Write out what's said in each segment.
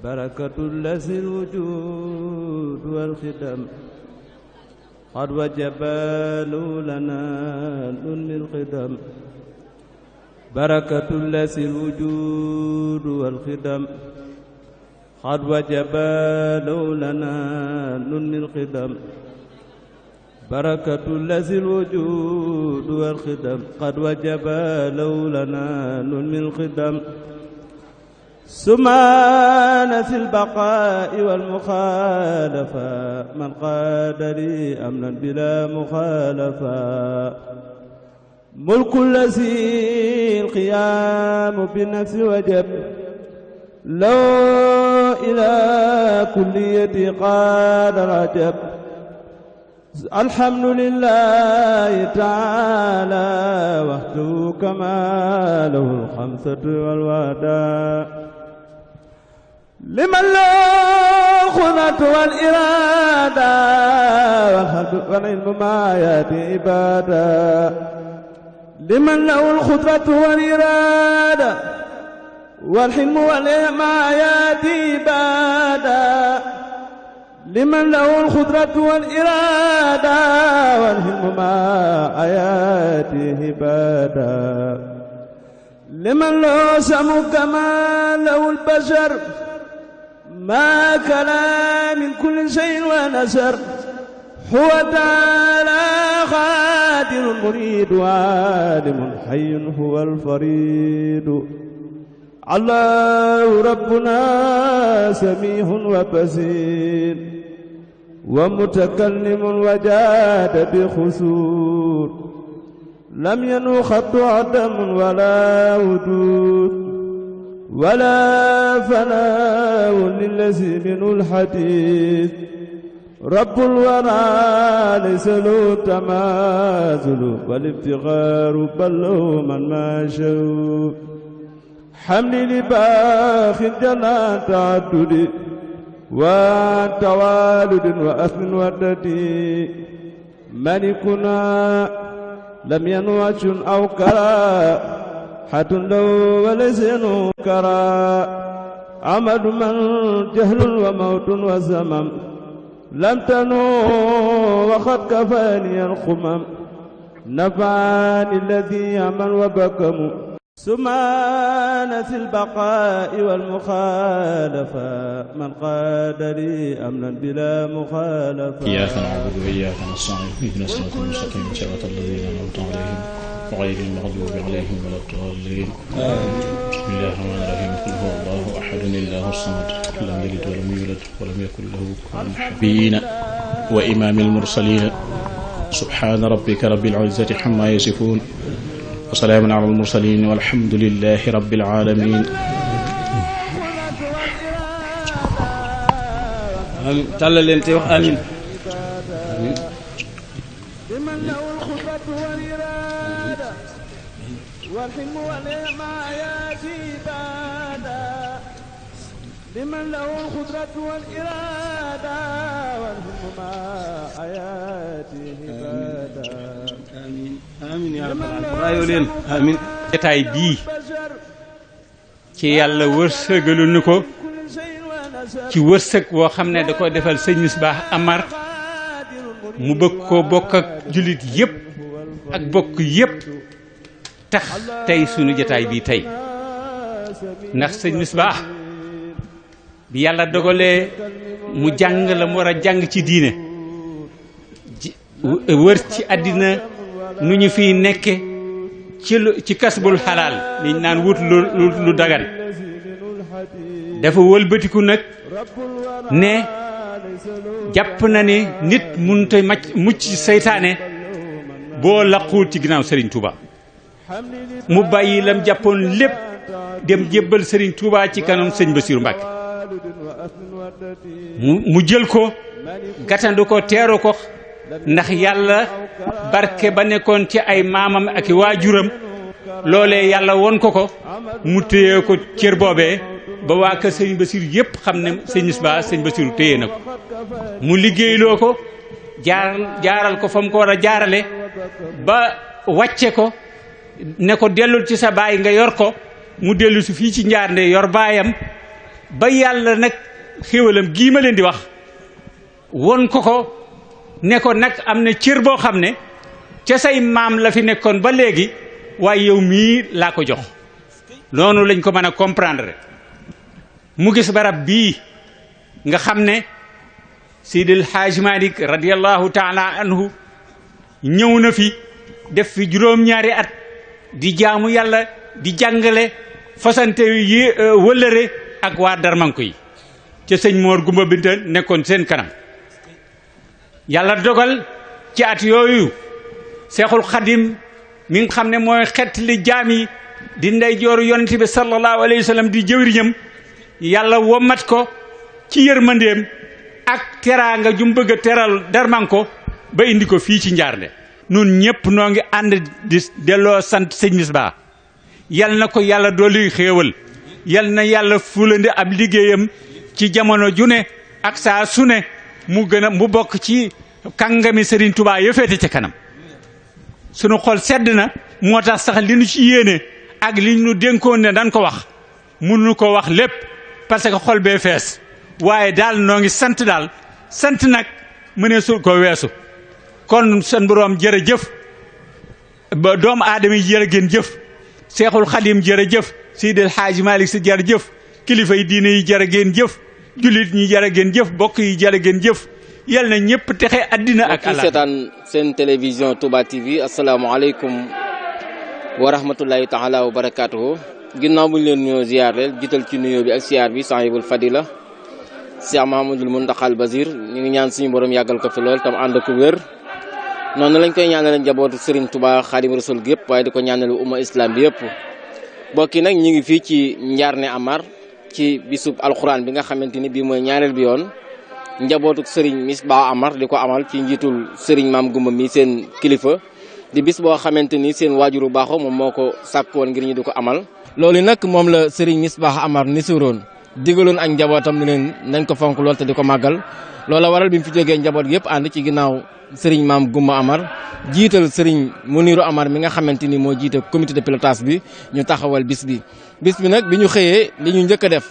بركة الذي الوجود والخدم قد وجب لنا نن القدم بركة الذي الوجود والخدم قد وجب لنا نن القدم بركة الذي الوجود والخدم قد وجب لنا نن القدم سمان في البقاء والمخالفة من قاد لي أمنا بلا مخالفة ملك الذي القيام بالنفس وجب لو إلى كليتي قاد العجب الحمد لله تعالى وحده كما له الخمسة والوحدة لمن له خذة والإرادة والعلم ما يأتي إبادة لمن له الخذة والإرادة والحلم ما يأتي إبادة لمن له الخضرة والإرادة والحلم ما آياته هبادا لمن له سمع كما له البشر ما كلا من كل شيء ونسر هو تعالى قادر مريد عالم حي هو الفريد الله ربنا سميع وبصير ومتكلم وجاد بخسور لم ينو خط عدم ولا وجود ولا فناء للذي منه الحديث رب الورى ليس له تماثل والابتغار بل له من ما شاء حمد لباخ جل تعدد وتوالد وأثن وددي ملكنا لم ينوش أو كرا حتى لو وليس كرا عمد من جهل وموت وزمم لم تنو وقد كفاني الخمم نفعني الذي يعمل وبكم سمان في البقاء والمخالفة من قاد لي أمنا بلا مخالفة إياك نعبد وإياك نستعين اهدنا الصراط المستقيم صراط الذين أنعمت عليهم غير المغضوب عليهم ولا الضالين بسم الله الرحمن الرحيم قل هو الله أحد الله الصمد لم يلد ولم يولد ولم يكن له كفوا أحد وإمام المرسلين سبحان ربك رب العزة عما يصفون وسلام على المرسلين والحمد لله رب العالمين. amiin tàllal leen te wax amiin. amiin. لمن له القدرة والإرادة والحلم ما آياته هبادا amiin amiin yaa rabbal aalamiin raayoo leen amiin. jotaay bii ci yàlla wërsëgalu nu ko ci wërsëg woo xam ne da ko defal sëñ Misbah Amar mu bëgg koo bokk ak jullit yépp ak bokk yépp tax tey sunu jotaay bii tey ndax sëñ Misbah bi yàlla dogalee mu jàng la mu war a jàng ci diine wër ci àddina nu ñu fiy nekke ci kasbul xalaal liñ naan wut lu dagan dafa wëlbatiku nag ne jàpp na ni nit mënut a mucc seytaane boo laquut ci ginnaaw Serigne Touba mu bàyyi lam jàppoon lépp dem jébbal Serigne Touba ci kanam sëñ Bassirou Mbacké mu jël ko gàttandu ko teeru ko ndax yàlla barke ba nekkoon ci ay maamam ak i waajuram loolee yàlla won ko ko mu téye ko cër boobee ba waa kër sëñ Bassirou yépp xam ne sëñ Misbah sëñ Bassirou téye na ko mu liggéeyloo ko jaaral ko fa mu ko war a jaarale ba wàcce ko ne ko dellul ci sa baay nga yor ko mu dellu si fii ci Njaarnde yor baayam ba yàlla nag xéwalam gii ma leen di wax won ko ne ko nag am na cër boo xam ne ca say maam la fi nekkoon ba léegi waaye yow mii laa ko jox noonu lañ ko mën a comprendre mu gis barab bii nga xam ne Seydil Hadj Malick radiyallahu taala anhu ñëw na fi def fi juróom-ñaari at di jaamu yàlla di jàngale fasante yi wëllëre ak waa Darmanko yi ca sëñ Mor Gumba Binta nekkoon seen kanam yàlla dogal ci at yooyu Seexul Xadim mi nga xam ne mooy xett li jaam yi di ndey jooru yonent bi sallallahu alayhi wa sallam di jëwriñam yàlla womat ko ci yërmandeem ak teraanga jum bëgg a teral Darmanko ba indi ko fii ci Njaarnde nun ñëpp noo ngi ànd di delloo sant sëñ Misbah yal na ko yàlla dolli xéewal yal na yàlla fulandi ab liggéeyam ci jamono ju ne ak saa su ne mu bokk ci kàngami Serigne Touba yëfeete ca kanam sunu xol sedd na moo tax sax li nu ci yéene ak li ñu dénkoon ne dañ ko wax mënuñu ko wax lépp parce que xol bee fees waaye daal noo ngi sant daal sant nag mënee sul ko weesu kon seen boroom jërëjëf ba doomu aadama yi jërë ngeen jëf Seexul Xadim jërëjëf Seydil Hadji Malick Sy jërëjëf kilifa yi diine yi jërë ngeen jëf jullit ñi jërë ngeen jëf bokk yi jërë ngeen jëf yal na ñëpp texe àddina ak Allah seetaan seen télévision Touba TV asalaamaaleykum wa rahmatullahi taala wa barakaatuhu ginnaaw bu ñu leen nuyoo ziar leen jiital ci nuyoo bi ak ziar bi sahibul fadila Cheikh Mahamadul Muntaxal Basir ñu ngi ñaan suñu borom yàggal ko fi lool tam ànd ak wér noonu lañ koy ñaanal njabootu Serigne Touba Xaadim Rasul gi yëpp waaye di ko ñaanal umma islam bi yëpp mbokk yi nag ñu ngi fii ci Njaarne Amar ci bisub alxuraan bi nga xamante ni bii mooy ñaareel bi yoon njabootu Serigne Misbah Amar di ko amal ci njiitul Serigne Maam Gumba mi seen kilifa di bis boo xamante ni seen waajuru baaxoo moom moo ko sàkk woon ngir ñu di ko amal. loolu nag moom la Serigne Misbah Amar ni suroon digaloon ak njabootam ni leen nañ ko fonk lool te di ko màggal loola waral bi mu fi jógee njaboot gi yëpp ànd ci ginnaaw Serigne Maam Gumba Amar jiital Serigne Muniru Amar mi nga xamante ni moo jiite comité de pilotage bi ñu taxawal bis bi nag bi ñu xëyee li ñu njëkk a def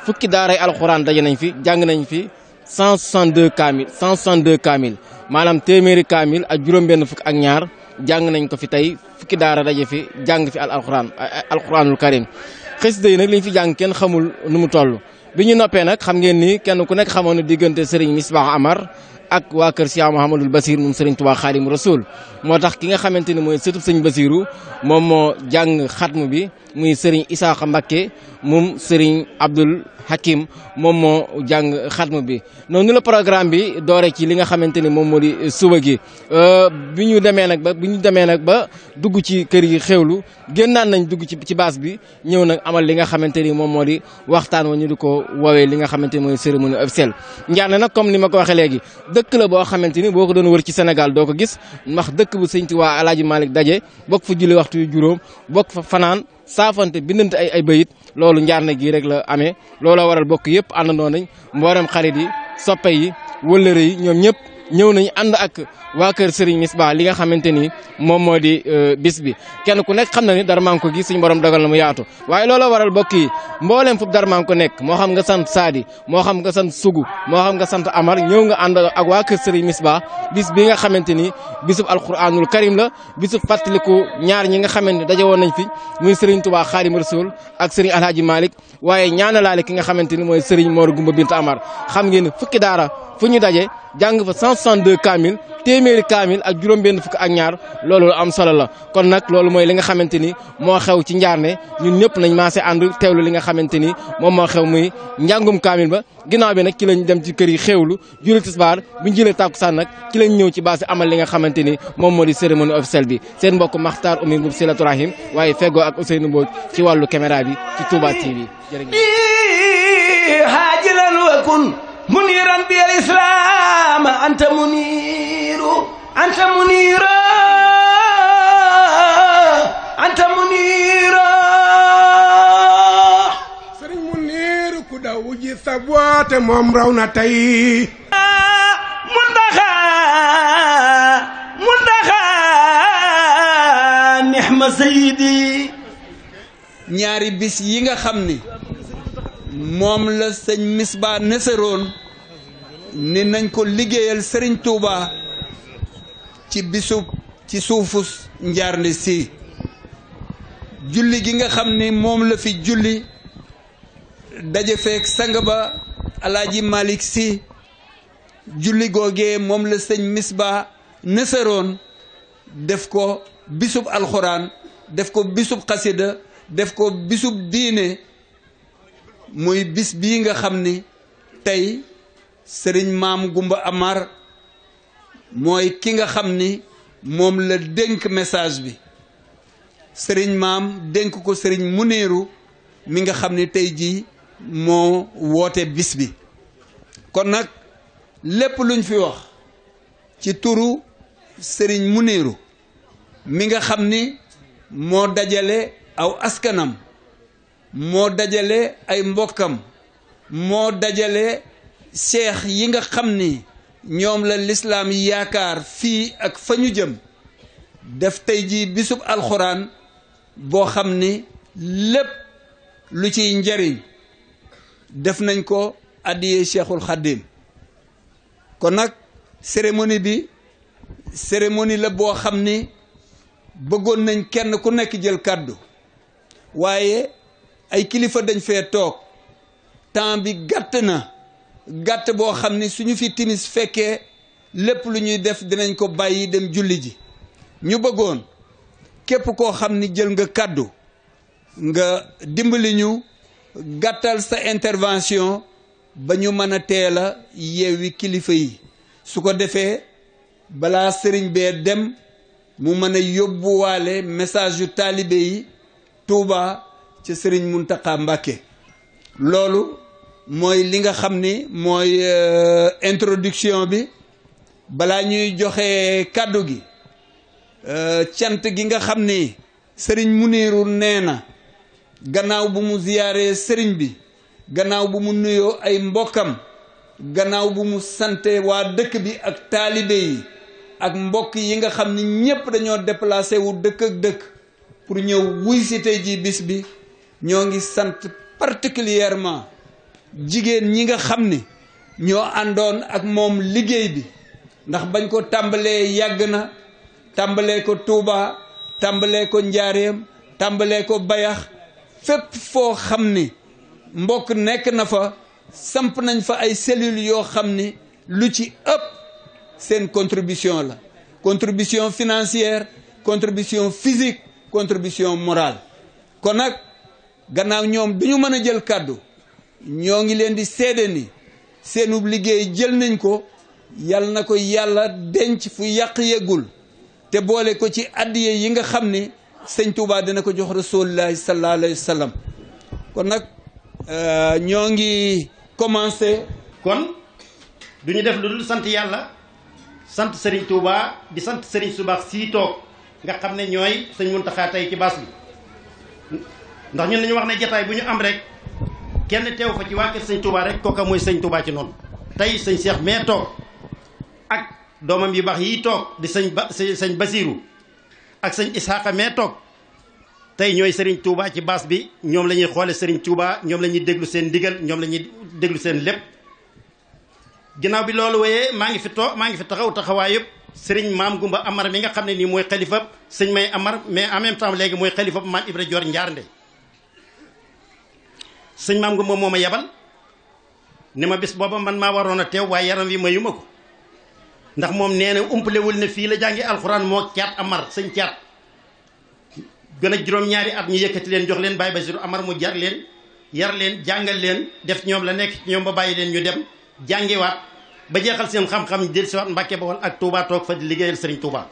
fukki daaray alxuraan daje nañ fi jàng nañ fi 162 kaamil maanaam téeméeri kaamil ak juróom-benn fukk ak ñaar jàng nañ ko fi tey fukki daara daje fi jàng fi alxuraanul karim xasida yi nag li ñu fi jàng kenn xamul nu mu toll bi ñu noppee nag xam ngeen ni kenn ku nekk xamoon na diggante Serigne Misbah Amar ak waa kër Cheikh Mouhamadul Basir moom Serigne Touba Xaadim Rasul moo tax ki nga xamante ni mooy sëtub sëñ Basiru moom moo jàng xatmu bi muy Serigne Isaaxa Mbakke moom Serigne Abdul Hakim moom moo jàng xatmu bi noonu la programme bi doore ci li nga xamante ni moom moo di suba gi bi ñu demee nag ba dugg ci kër yi xewlu génnaan nañ dugg ci baas bi ñëw nag amal li nga xamante ni moom moo di waxtaan wa ñu di ko woowee li nga xamante ni mooy cérémonie officielle Njaarne nag comme ni ma ko waxee léegi dëkk la boo xamante ni boo ko doon wër ci Sénégal doo ko gis ndax dëkk bu sëñ Tuubaa Alaaji Malick daje bokk fa julli waxtu yu juróom bokk fa fanaan saafante bindante ay bayit loolu Njaarne gii rek la amee looloo waral bokk yëpp àndandoo nañ mboolem xarit yi soppe yi wëllëre yi ñoom ñëpp ñëw nañu ànd ak waa kër Serigne Misbah li nga xamante ni moom moo di bis bi kenn ku nekk xam na ni Darmanko gi suñu borom dogal na mu yaatu waaye looloo waral bokk yi mbooleem fu Darmanko nekk moo xam nga sant Saadi moo xam nga sant Sugu moo xam nga sant Amar ñëw nga ànd ak waa kër Serigne Misbah bis bi nga xamante ni bisub alquranul karim la bisub fàttaliku ñaar ñi nga xamante ni daje woon nañ fi muy Serigne Touba Xaadim Rasul ak Serigne Alhaji Malick waaye ñaanalaale ki nga xamante ni mooy Serigne Mor Gumba Binta Amar xam ngeen fukki daara fu ñu daje jàng fa 162 kaamil téeméeri kaamil ak juróom-benn fukk ak ñaar loolu am solo la kon nag loolu mooy li nga xamante ni moo xew ci Njaarne ñun ñëpp nañ maase ànd teewlu li nga xamante ni moom moo xew muy njàngum kaamil ba ginnaaw bi nag ci lañ dem ci kër yi xewlu julli tisbaar bi ñu jëlee tàkkusaan nag ci lañ ñëw ci base amal li nga xamante ni moom moo di cérémonie officielle bi seen mbokk Makhtar Oumy Mboup Silatu Rahim waaye feggoo ak Ousseynou Mbodj ci wàllu caméra bi ci Touba TV jërëjëf منيرا بالإسلام أنت منير أنت منير أنت منير سرين منير كدا وجي سبوات ممرونا تاي منتخى نحم سيدي ñaari bis yi nga xam ni moom la sëñ Misbaa nësaroon ni nañ ko liggéeyal sëriñ Touba ci bisub ci suufus Njaarnde si julli gi nga xam ni moom la fi julli daje feek sang ba Alaaji Malick si julli googee moom la sëñ Misbaa nësaroon def ko bisub alxuraan def ko bisub xasida def ko bisub diine muy bis bii nga xam ni tey sëriñ maam Gumba Amar mooy ki nga xam ni moom la dénk message bi sëriñ maam dénk ko sëriñ Muniiru mi nga xam ni tey jii moo woote bis bi kon nag lépp luñ fi wax ci turu sëriñ Muniiru mi nga xam ni moo dajale aw askanam moo dajale ay mbokkam moo dajale seex yi nga xam ni ñoom la lislaam yaakaar fii ak fa ñu jëm def tey jii bisub alxuraan boo xam ni lépp lu ciy njariñ def nañ ko addiyee Cheikhul Khadim kon nag cérémonie bi cérémonie la boo xam ni bëggoon nañ kenn ku nekk jël kàddu waaye ay kilifa dañ fee toog temps bi gàtt na gàtt boo xam ni suñu fi timis fekkee lépp lu ñuy def dinañ ko bàyyi dem julli ji ñu bëggoon képp koo xam ni jël nga kàddu nga dimbali ñu gàttal sa intervention ba ñu mën a teel a yeewi kilifa yi su ko defee balaa sëriñ bee dem mu mën a yóbbuwaale message yu taalibe yi Touba ci sëriñ Muntaxa Mbàkke loolu mooy li nga xam ni mooy introduction bi balaa ñuy joxe kàddu gi cant gi nga xam ni sëriñ Muniiru nee na gannaaw bu mu ziyaaree sëriñ bi gannaaw bu mu nuyoo ay mbokkam gannaaw bu mu sante waa dëkk bi ak taalibe yi ak mbokk yi nga xam ni ñépp dañoo déplacé wu dëkk ak dëkk pour ñëw wuy si tey ji bis bi ñoo ngi sant particulièrement jigéen ñi nga xam ni ñoo àndoon ak moom liggéey bi ndax bañ ko tàmbalee yàgg na tàmbalee ko Touba tàmbalee ko Njaareem tàmbalee ko Bayax fépp foo xam ni mbokk nekk na fa samp nañ fa ay cellules yoo xam ni lu ci ëpp seen contribution la contribution financière contribution physique contribution morale kon nag gannaaw ñoom duñu mën a jël kàddu ñoo ngi leen di seede ni seenub liggéey jël nañ ko yal na ko yàlla denc fu yàq yeggul te boole ko ci addiye yi nga xam ni sëñ Touba dina ko jox rasulullahi sallallahu alayhi wa sallam kon nag ñoo ngi commencé. kon du ñu def lu dul sant yàlla sant Serigne Touba di sant Serigne su baax sii toog nga xam ne ñooy sëñ Muntaxa tey ci baas bi ndax ñun dañu wax ne jataay bu ñu am rek kenn teew fa ci waa kër sëñ Touba rek kooka mooy sëñ Touba ci noonu tey sëñ Cheikh mee toog ak doomam yu baax yi toog di sëñ Basiiru ak sëñ Isaaqa mee toog tey ñooy Serigne Touba ci baas bi ñoom la ñuy xoole Serigne Touba ñoom la ñuy déglu seen ndigal ñoom la ñuy déglu seen lépp ginnaaw bi loolu wéyee maa ngi fi taxaw taxawaay yëpp Serigne Maam Gumba Amar mi nga xam ne nii mooy xalifa sëñ May Amar mais en même temps léegi mooy xalifa Maam Ibra Joor Njaarnde sëñ Maam Gumba moo ma yebal ni ma bis booba man maa waroon a teew waaye yaram wi mayu ma ko ndax moom nee na umpalewul ne fii la jàngi alxuraan moo caat Amar sëñ caat gën a juróom-ñaari at ñu yëkkati leen jox leen Baye Basiru Amar mu jar leen yar leen jàngal leen def ñoom la nekk ci ñoom ba bàyyi leen ñu dem jàngiwaat ba jeexal seen xam-xam del siwaat Mbàkke Bawol ak Touba toog fa di liggéeyal Serigne Touba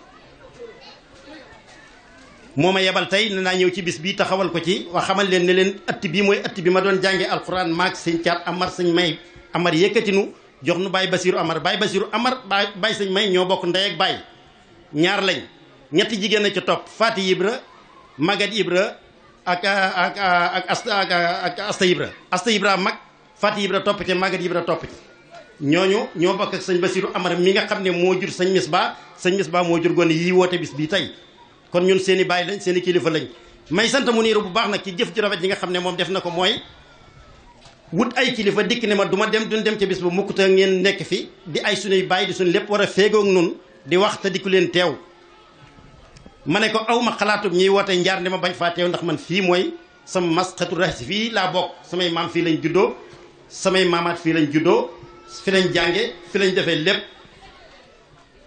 moo ma yebal tey ne naa ñëw ci bis bii taxawal ko ci wax xamal leen ne leen ëtt bii mooy ëtt bi ma doon jànge alxuraan maag sëñ caat Amar sëñ May Amar yëkkati nu jox nu Baye Basiru Amar Baye Basiru Amar Baye sëñ May ñoo bokk ndey ak Baye ñaar lañ ñetti jigéen a ca topp Faati Ibra Magat Ibra ak Asta Ibra Asta Ibra mag Faati Ibra topp ci Magat Ibra topp ci ñooñu ñoo bokk ak sëñ Basiru Amar mi nga xam ne moo jur sëñ Misbaa moo jur gone yii woote bis bii tey kon ñun seen i baay lañ seen i kilifa lañ may sant Muniiru bu baax nag ci jëf ju rafet yi nga xam ne moom def na ko mooy wut ay kilifa dikk ne ma du ma dem duñ dem ca bis ba mukk te ngeen nekk fi di ay suñuy bàyyi di suñu lépp war a féegoog nun di wax te dikku leen teew ma ne ko aw ma xalaatub ñuy woote njaar ma bañ faa teew ndax man fii mooy sama masxatu raxsi fii laa bokk samay maam fii lañ juddoo samay maamaat fii lañ juddoo fi lañ jànge fi lañ defee lépp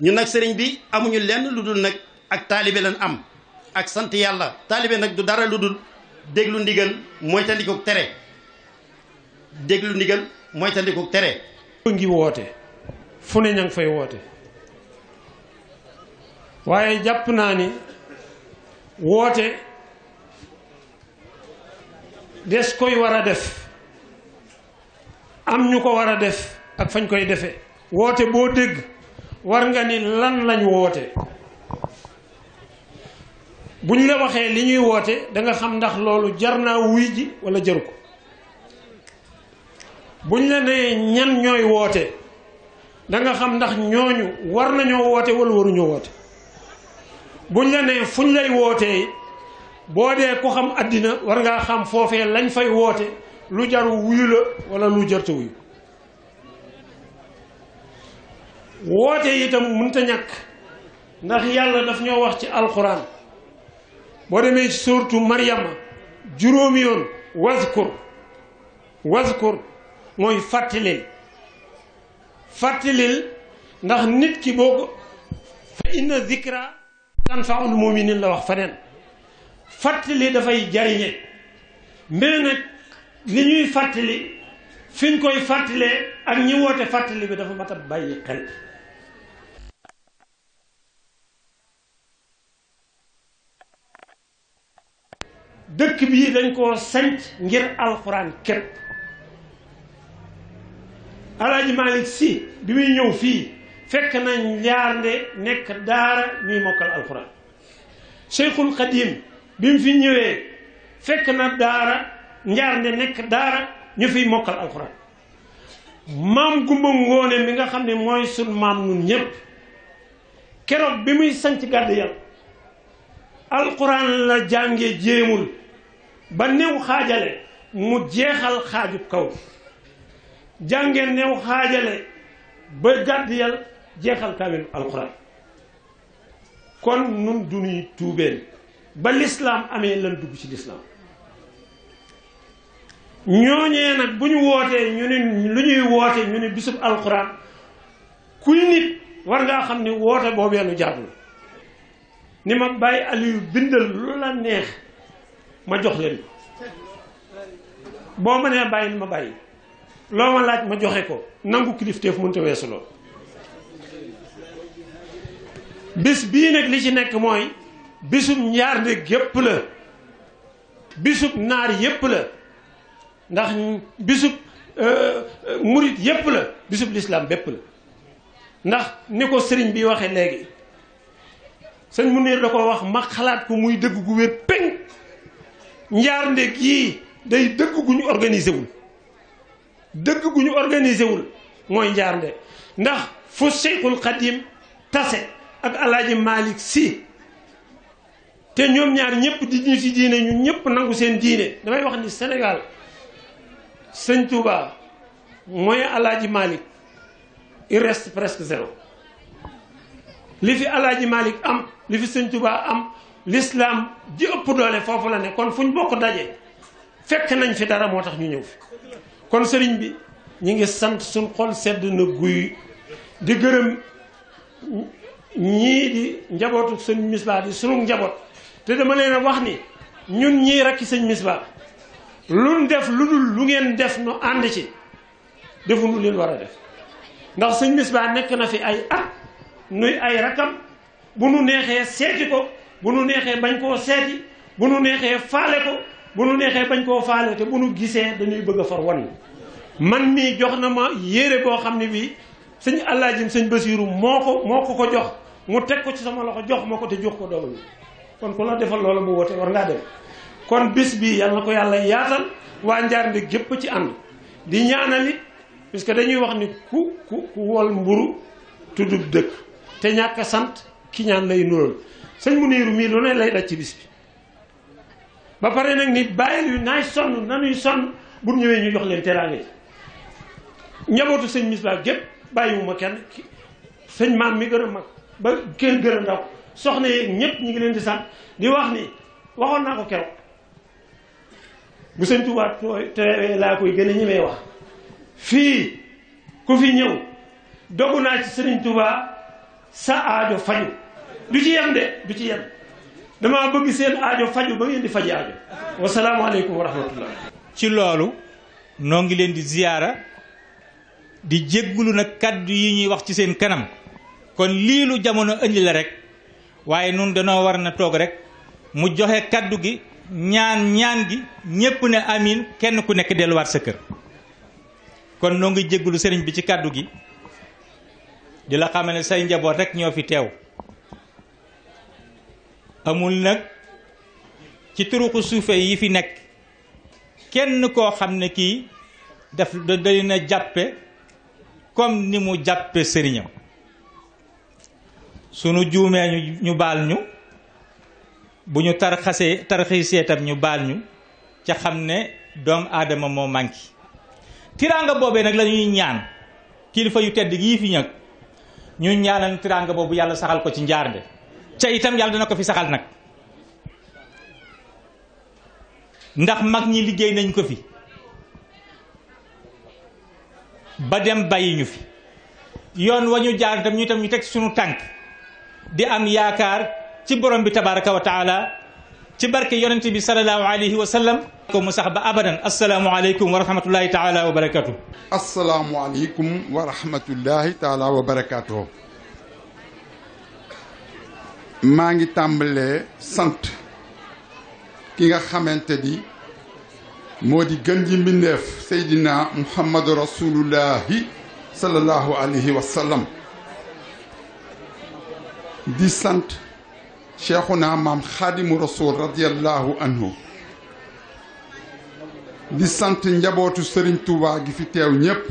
ñun nag sëriñ bi amuñu lenn lu dul nag ak taalibe lañ am ak sant yàlla taalibe nag du dara lu dul déglu ndigal mooy tandikook tere déglu ndigal mooy tandikook tere ngi woote fu ne ña ngi fay woote waaye jàpp naa ni woote des koy war a def am ñu ko war a def ak fañ koy defee woote boo dégg war nga ni lan lañ woote buñ la waxee li ñuy woote da nga xam ndax loolu jar naa wuy ji wala jaru ko buñ la nee ñan ñooy woote da nga xam ndax ñooñu war nañoo woote wala waruñoo woote buñ la nee fuñ lay wootee boo dee ko xam àddina war ngaa xam foofee lañ fay woote lu jaru wuyu la wala lu jarta wuyu woote itam mënta ñàkk ndax yàlla daf ñoo wax ci alxuraan boo demee ci suurtu Maryama juróomi yoon wazkur mooy fàttalil ndax nit ki boo ko fa inna zikra tanfaul muminin la wax faneen fàttali dafay jariñe mbir nag li ñuy fàttali fiñ koy fàttalee ak ñi woote fàttali bi dafa mat a bàyyi xel dëkk bii dañ koo sanc ngir alxuraan képp Alaaji Malick Sy bi muy ñëw fii fekk nañ Njaarnde nekk daara ñuy mokkal alxuraan Cheikhul Khadim bi mu fi ñëwee fekk na daara Njaarnde nekk daara ñu fiy mokkal alxuraan maam Gumba Ngoone mi nga xam ne mooy sun maam nun ñépp keroog bi muy sanc gàdd yàlla alxuraan la jànge jéemul ba new xaajale mu jeexal xaajub kaw jànge new xaajale ba gàdd yàlla jeexal kaamil alxuraan kon nun du ñuy tuubeen ba lislaam amee lan dugg ci lislaam ñooñee nag bu ñu wootee ñu ne lu ñuy woote ñu ne bisub alxuraan kuy nit war ngaa xam ni woote boobee nu jaadul ni ma bàyyi Aliou bindal lu la neex ma jox leen ko boo ma nee bàyyi ma bàyyi loo ma laaj ma joxe ko nangu kilifteef mënta weesu lool bis bii nag li ci nekk mooy bisub Njaarnde gépp la bisub naar yépp la ndax bisub murit yépp la bisub lislaam bépp la ndax ni ko sëriñ bi waxee léegi sëñ Munir da ko wax ma xalaat ko muy dëgg gu wér péng Njaarnde gii day dëgg gu ñu organisé wul dëgg gu ñu organisé wul mooy Njaarnde ndax fu Cheikhul Khadim tase ak Alaaji Malick Sy te ñoom ñaar ñëpp di ñu ci diine ñu ñëpp nangu seen diine damay wax ni Sénégal sëñ Touba mooy Alaaji Malick il reste presque zéro li fi Alaaji Malick am li fi sëñ Touba am l'islam ji ëpp doole foofu la ne kon fu ñu bokk daje fekk nañ fi dara moo tax ñu ñëw fi kon sëriñ bi ñu ngi sant suñ xol sedd na guy di gërëm ñii di njabootu sëñ Misbah di sunu njaboot te dama leen a wax ni ñun ñii rakki sëñ Misbah luñ def lu dul lu ngeen def nu ànd ci defu nu leen war a def ndax sëñ Misbah nekk na fi ay at nuy ay rakam bu nu neexee seeti ko bu nu neexee bañ koo seeti bu nu neexee faale ko bu nu neexee bañ koo faale te bu nu gisee dañuy bëgg a far wan man mii jox na ma yére boo xam ne bii sëñ Allaajim sëñ Basiiru moo ko jox mu teg ko ci sama loxo jox ma ko te jox ko doomam kon ku la defal loola mu woote war ngaa dem kon bis bii yal na ko yàlla yaatal waa Njaarnde gépp ci ànd di ñaanal it parce que dañuy wax ni ku wol mburu tuddub dëkk te ñàkk a sant ki ñaan lay nural sëñ Muniiru mii lu ne lay daj ci bis bi ba pare nag nit bàyyil yu naay sonn nanuy sonn bu ñëwee ñu jox leen teraanga ji njabootu sëñ Misbaa gépp bàyyiwuma kenn sëñ maam mi gën a mag ba kenn gën a ndaw soxna yeeg ñëpp ñu ngi leen di sant di wax ni waxoon naa ko keroog bu sëñ Tuubaa teewee laa koy gën a ñemee wax fii ku fi ñëw dogu naa ci sëriñ Tuubaa sa aajo faju du ci yem de du ci yem dama bëgg seen aajo faju ba ngeen di faji aajo wasalaamaaleykum wa rahmatullah. ci loolu noo ngi leen di ziyaara di jéggulu nag kaddu yi ñuy wax ci seen kanam kon lii lu jamono indi la rek waaye nun danoo war na toog rek mu joxe kaddu gi ñaan gi ñépp ne amin kenn ku nekk delluwaat sa kër kon noo ngi jéggulu sëriñ bi ci kaddu gi di la xamal ne say njaboot rek ñoo fi teew amul nag ci turuqu suufe yi fi nekk kenn koo xam ne kii daf da na jàppe comme ni mu jàppe sëriñam sunu juumee ñu baal ñu bu ñu tarxiisee tam ñu baal ñu ca xam ne doomu aadama moo manqué tiraanga boobee nag la ñuy ñaan kilifa yu tedd yii fi ñëg ñu ñaanal tiraanga boobu yàlla saxal ko ci njaarnde ca itam yàlla dana ko fi saxal nag ndax mag ñi liggéey nañ ko fi ba dem bàyyi ñu fi yoon wa ñu jaar tam ñu teg suñu tànk di am yaakaar ci borom bi tabaraka wa taala ci barke yonente bi sallallahu alayhi wa sallam ko mu sax ba abadan assalaamu aleykum wa rahmatullahi taala wa barakatuh assalaamu aleykum wa rahmatullahi taala wa barakatuh maa ngi tàmbalee sant ki nga xamante ni moo di gën ji mbindeef seydina muhammadu rasulullahi sallallahu alayhi wa sallam di sant cheikhuna maam xaadimu rasul radiallahu anhu di sant njabootu sëriñ Tuubaa gi fi teew ñépp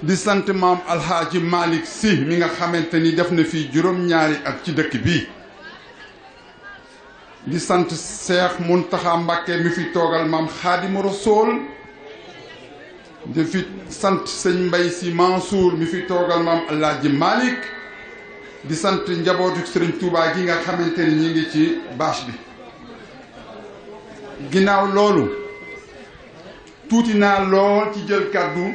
di sant maam alhaaji Malick Sy mi nga xamante ni def na fii juróom-ñaari at ci dëkk bi di sant Cheikh Muntaxa Mbàkke mi fi toogal maam xaadimu rasul di fi sant sëñ Mbay Si Mansour mi fi toogal maam alhaaji Malick di sant njabootu sëriñ Touba gi nga xamante ni ñi ngi ci bâche bi ginnaaw loolu tuuti naa lool ci jël kàddu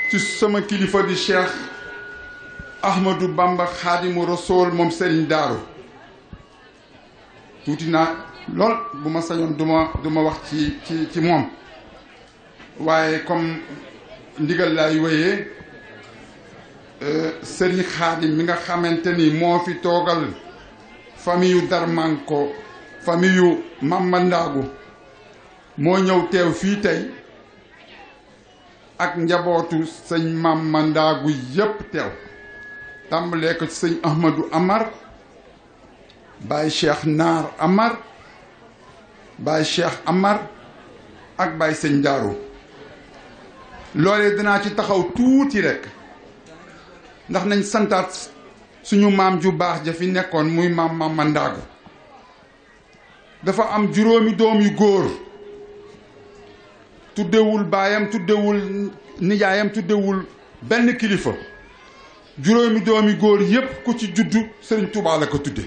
ci sama kilifa di Cheikh Ahmadou Bamba Xaadimu Rasuul moom sëriñ Daaru tuuti naa lool bu ma sañoon duma wax ci moom waaye comme ndigal laay wéyee sëriñ Xaadim mi nga xamante ni moo fi toogal famille yu Darmanko famille yu Mama Ndaagu moo ñëw teew fii tey ak njabootu sëñ Mama Ndaagu yépp teew tàmbalee ko ci sëñ Ahmadou Amar Baye Cheikh Naar Amar Baye Cheikh Amar ak Baye sëñ Daaru loolee dinaa ci taxaw tuuti rekk ndax nañ santaat suñu maam ju baax ja fi nekkoon muy maam Mama Ndaagu dafa am juróomi doom yu góor tuddewul baayam tuddewul nijaayam tuddewul benn kilifa juróomi doom yu góor yépp ku ci juddu Sëriñ Tuubaa la ko tudde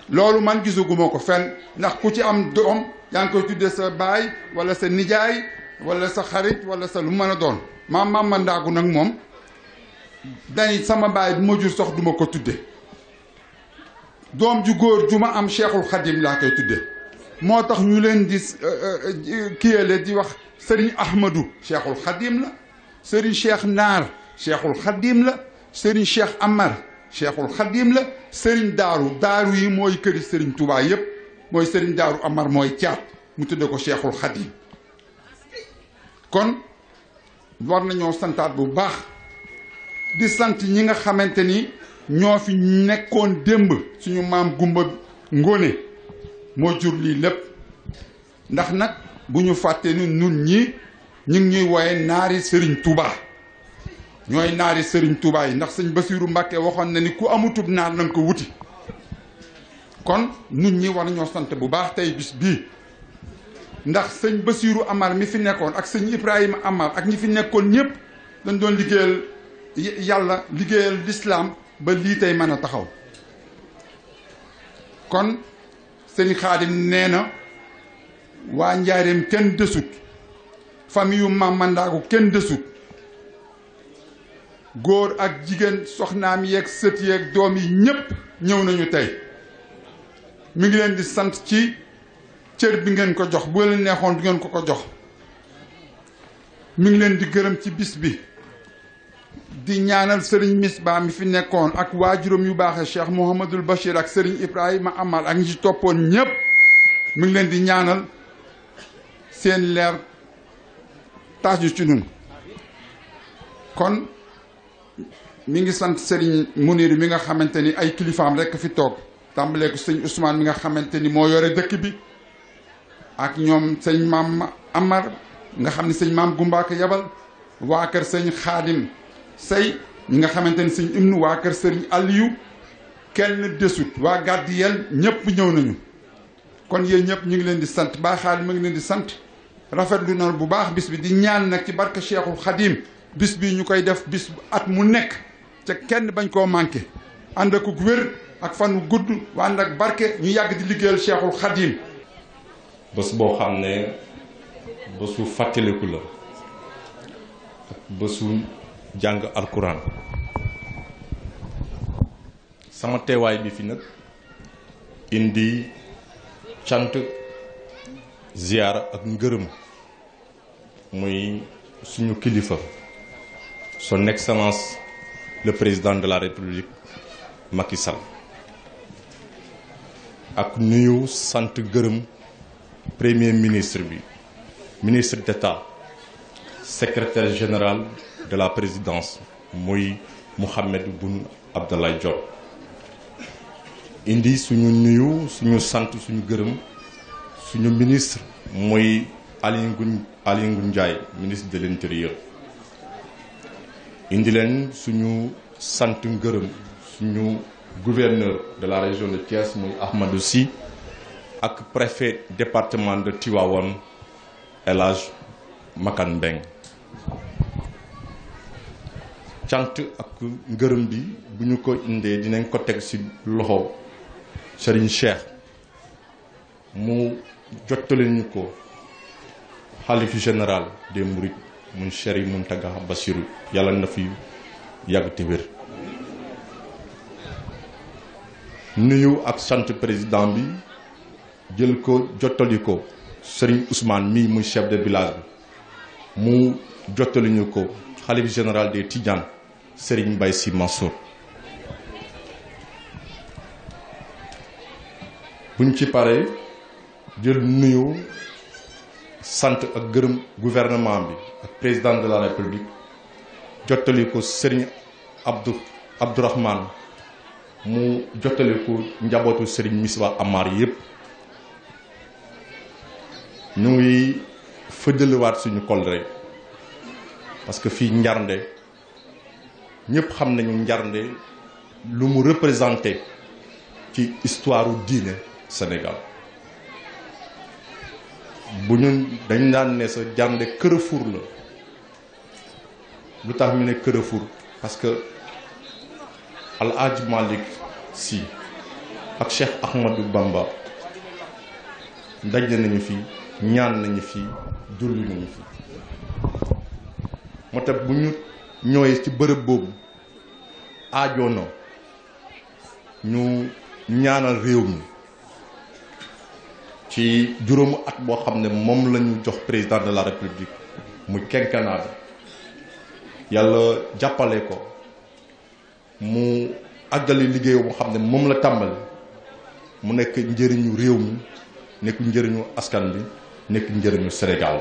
loolu man gisaguma ko fenn ndax ku ci am doom yaa ngi koy tudde sa baay wala sa nijaay wala sa xarit wala sa lu mën a doon maam Mama Ndaagu nag moom dañ sama baay bu ma jur sox duma ko tudde doom ju góor ju ma am Cheikhul Khadim laa koy tudde moo tax ñu leen di kiyale di wax Serigne Ahmadou Cheikhul Khadim la Serigne Cheikh Naar Cheikhul Khadim la Serigne Cheikh Amar Cheikhul Khadim la Serigne Daaru yi mooy këri Serigne Touba yépp mooy Serigne Daaru Amar mooy caat mu tudde ko Cheikhul Khadim kon war nañoo santaat bu baax di sant ñi nga xamante ni ñoo fi nekkoon démb suñu maam Gumba Ngóone moo jur lii lépp ndax nag bu ñu fàttee ni nun ñi ñu ngi ñuy wooye naari Serigne Touba ñooy naari Serigne Touba yi ndax sëñ Basiiru Mbàkke waxoon na ni ku amutub naar na nga ko wuti kon nun ñi war ñoo sant bu baax tey bis bii ndax sëñ Basiiru Amar mi fi nekkoon ak sëñ Ibrahima Amar ak ñi fi nekkoon ñëpp dañ doon liggéeyal yàlla liggéeyal lislaam ba lii tey mën a taxaw kon sëñ Xaadim nee na waa Njaareem kenn desut famille yu Maam Mandaagu kenn desut góor ak jigéen soxnaam yeeg sët yeeg doom yi ñépp ñëw nañu tey mi ngi leen di sant ci cër bi ngeen ko jox bu leen neexoon du ngeen ko ko jox mi ngi leen di gërëm ci bis bi di ñaanal sëriñ Misbaa mi fi nekkoon ak waajuram yu baaxee Cheikh Mouhamadul Bachir ak sëriñ Ibrahima Amal ak ñi ci toppoon ñépp mi ngi leen di ñaanal seen leer taaju ci ñun kon mi ngi sant sëriñ Muniir mi nga xamante ni ay kilifaam rekk fi toog tàmbalee ko sëñ Ousmane mi nga xamante ni moo yore dëkk bi ak ñoom sëñ maam Amar nga xam ne sëñ maam Gumba ko yabal waa kër sëñ Xaadim Sey ñi nga xamante ni sëñ Ibnu waa kër sëriñ Aliyu kenn desut waa Gardiyel ñëpp ñëw nañu kon yéen ñëpp ñu ngi leen di sant Baay Xaadim mu ngi leen di sant rafetlu na bu baax bis bi di ñaan nag ci barke Cheikhul Khadim bis bi ñu koy def bis at mu nekk ca kenn bañ koo manqué ànd ak wér ak fan wu gudd wa ànd ak barke ñu yàgg di liggéeyal Cheikhul Khadim. bés boo xam ne bésu fàttaliku la ak bésu jàng alquran sama teewaay bi fi nag indi cant ziyaara ak ngërëm muy suñu kilifa son excellence le président de la république Macky Sall ak nuyu sant gërëm premier ministre bi ministre d'État secrétaire général de la présidence muy Mohamed Boun Abdallah Dionne indi suñu nuyu suñu sant suñu gërëm suñu ministre muy Aly Ngouille Ndiaye ministre de l'intérieur indi leen suñu sant ngërëm suñu gouverneur de la région de Thiès muy Ahmadou Sy ak préfet département de Tivaouane El Hadj Makan Mbeng cant ak ngërëm bi bu ñu ko indee dinañ ko teg ci loxo Serigne Cheikh mu jottali ñu ko xalifu général des Mourides mun Serigne Mountaga Bassirou yàlla na fi yàgg te wér nuyu ak sant président bi jël ko jottali ko Serigne Ousmane mii muy chef de village bi mu jottali ñu ko xalifu général des Tidianes Serigne Mbaye Sy Mansour buñ ci paree jël nuyu sant ak gërëm gouvernement bi ak président de la république jottali ko Serigne Abdourahmane mu jottali ko njabootu Serigne Misbah Amar yépp ñu ngi fëddaliwaat suñu kóllëre parce que fii Njarnde ñëpp xam nañu Njarnde lu mu représenté ci histoire u diine Sénégal bu ñu dañ daan ne sa Njarnde Carrefour la lu tax ñu ne Carrefour parce que Al Hadj Malick Sy ak Cheikh Ahmadou Bamba daje nañu fi ñaan nañu fi julli nañu fi moo tax bu ñu ñëwee ci bërëb boobu aajoona ñu ñaanal réew mi ci juróomu at boo xam ne moom la ñu jox président de la république muy quinquennat bi yàlla jàppale ko mu àggali liggéey boo xam ne moom la tàmbali mu nekk njëriñu réew mi nekk njëriñu askan bi nekk njëriñu Sénégal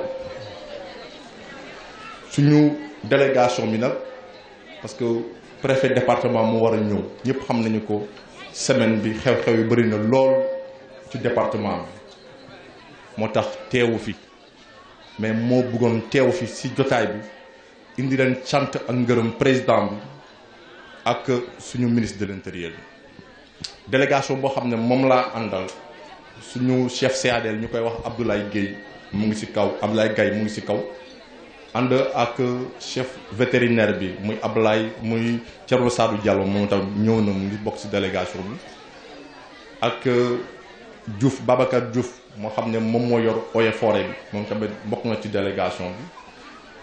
suñu délégation bi nag parce que préfet département mu war a ñëw ñëpp xam nañu ko semaine bi xew-xew yu bëri na lool ci département bi moo tax teewu fi mais moo bëggoon teewu fi ci jotaay bi indi leen cant ak ngërëm président bi ak suñu ministre de l'intérieur bi délégation boo xam ne moom laa àndal suñu chef CADL ñu koy wax Abdoulaye Guèye mu ngi ci kaw Ablaye Gaye mu ngi ci kaw ànd ak chef vétérinaire bi muy Ablaye muy Thierno Sadou Diallo moom tam ñëw na mu ngi bokk ci délégation bi ak Diouf Babacar Diouf moo xam ne moom moo yor eaux et forêt bi moom tamit bokk na ci délégation bi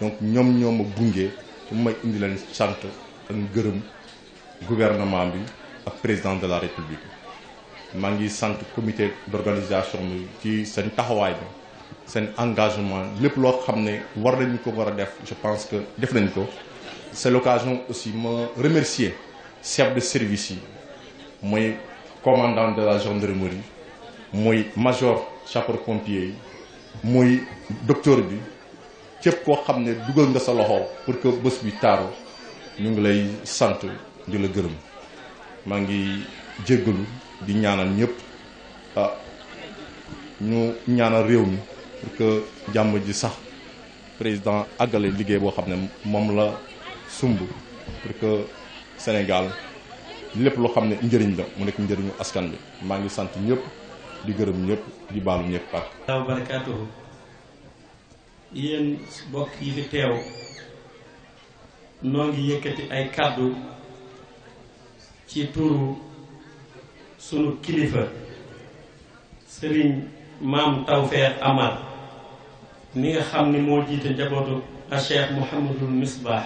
donc ñoom ñoo ma gunge su may indi leen sant ak gërëm gouvernement bi ak président de la république maa ngi sant comité d'organisation bi ci seen taxawaay bi seen engagement lépp loo xam ne war nañu ko war a def je pense que def nañ ko c'est l'occasion aussi ma remercier chef de service yi mooy commandant de la gendarmerie mooy major sapeur-pompier yi mooy docteur bi képp koo xam ne dugal nga sa loxo pour que bés bi taaru ñu ngi lay sant di la gërëm maa ngi jéggalu di ñaanal ñëpp ñu ñaanal réew mi pour que jàmm ji sax président àggale liggéey boo xam ne moom la sumb pour que Sénégal lépp loo xam ne njëriñ la mu nekk njëriñu askan bi maa ngi sant ñëpp di gërëm ñëpp di baalu ñëpp ak wa barakaatuhu yéen bokk yi fi teew noo ngi yëkkati ay kàddu ci turu sunu kilifa sëriñ maam Tawfeex Amar mi nga xam ni moo jiite njabootu a Cheikh Mouhamadul Misbah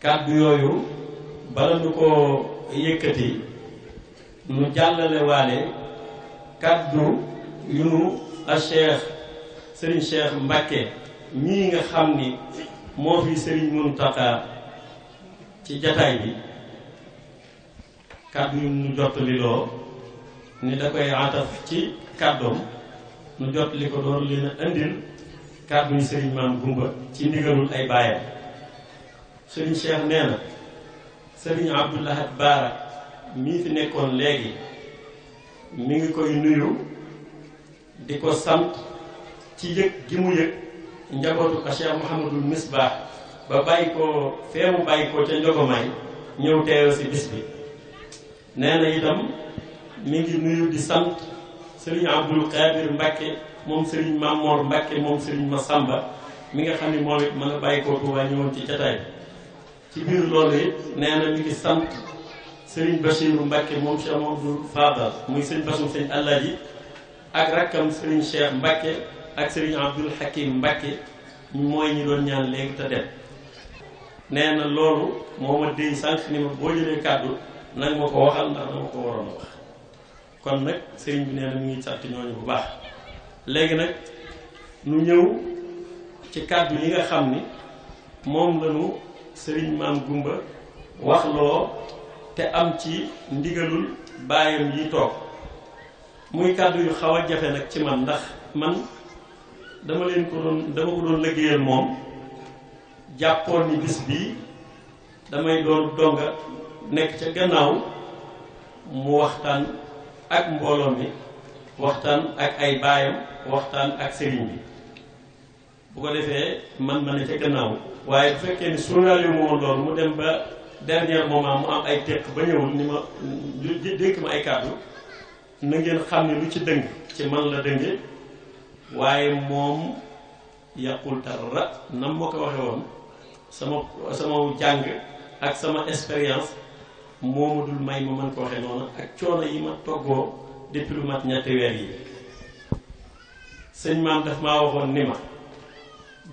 kàddu yooyu bala nu ko yëkkati nu jàllale waale kàddu yu nu a Cheikh sëriñ Cheikh Mbacké ñii nga xam ni moo fi sëriñ Muntaxa ci jataay bi kàddu yu nu jottali loo ni da koy ataf ci kàddoom nu jottali ko door leen a indil kàddu yi sëriñ Maam Gumba ci ndigalul ay baayam sëriñ Cheikh nee na sëriñ Abdou Lahad Baara mii fi nekkoon léegi mi ngi koy nuyu di ko sant ci yëg gi mu yëg njabootu ka Cheikh Mouhamadul Misbah ba bàyyi ko fee mu bàyyi ko ca Njogomaay ñëw teew si bis bi nee na itam mi ngi nuyu di sant sëriñ Abdul Qadir Mbacké moom sëriñ Mamor Mbacké moom sëriñ Massamba mi nga xam ne moom it ma nga bàyyi ko Tuubaa ñëwoon ci jataay ci biir loolu it nee na mi ngi sant sëriñ Bachiru Mbacké moom Cheikh Mamadou Fadal muy sëriñ Bassum sëriñ Allaji ak rakkam sëriñ Cheikh Mbacké ak sëriñ Abdul Hakim Mbacké mooy ñi doon ñaan léegi te dem nee na loolu moo ma déy sànq ni ma boo jëlee kàddu nag ma ko waxal ndax dama ko waroon a wax kon nag sëriñ bi nee na mi ngi sant ñooñu bu baax léegi nag nu ñëw ci kàddu yi nga xam ni moom lañu sëriñ Maam Gumba wax loo te am ci ndigalul baayam yi toog muy kàddu yu xaw a jafe nag ci man ndax man dama ko doon liggéeyal moom jàppoon ni bis bii damay doon donga nekk ca gannaaw mu waxtaan ak mbooloo mi waxtaan ak ay baayam waxtaan ak sëriñ bi bu ko defee man ma ne ca gannaaw waaye bu fekkee ni suuraale yu ma woon loolu mu dem ba dernier moment mu am ay tekk ba ñëwul ni ma dénk ma ay kàddu na ngeen xam ne lu ci dëng ci man la dënge waaye moom yàqul dara nam moo ko waxe woon sama jàng ak sama expérience moomu dul may ma mën ko waxe noonu ak coono yi ma toggoo depuis lu mat ñetti weer yi sëñ maam daf maa waxoon ni ma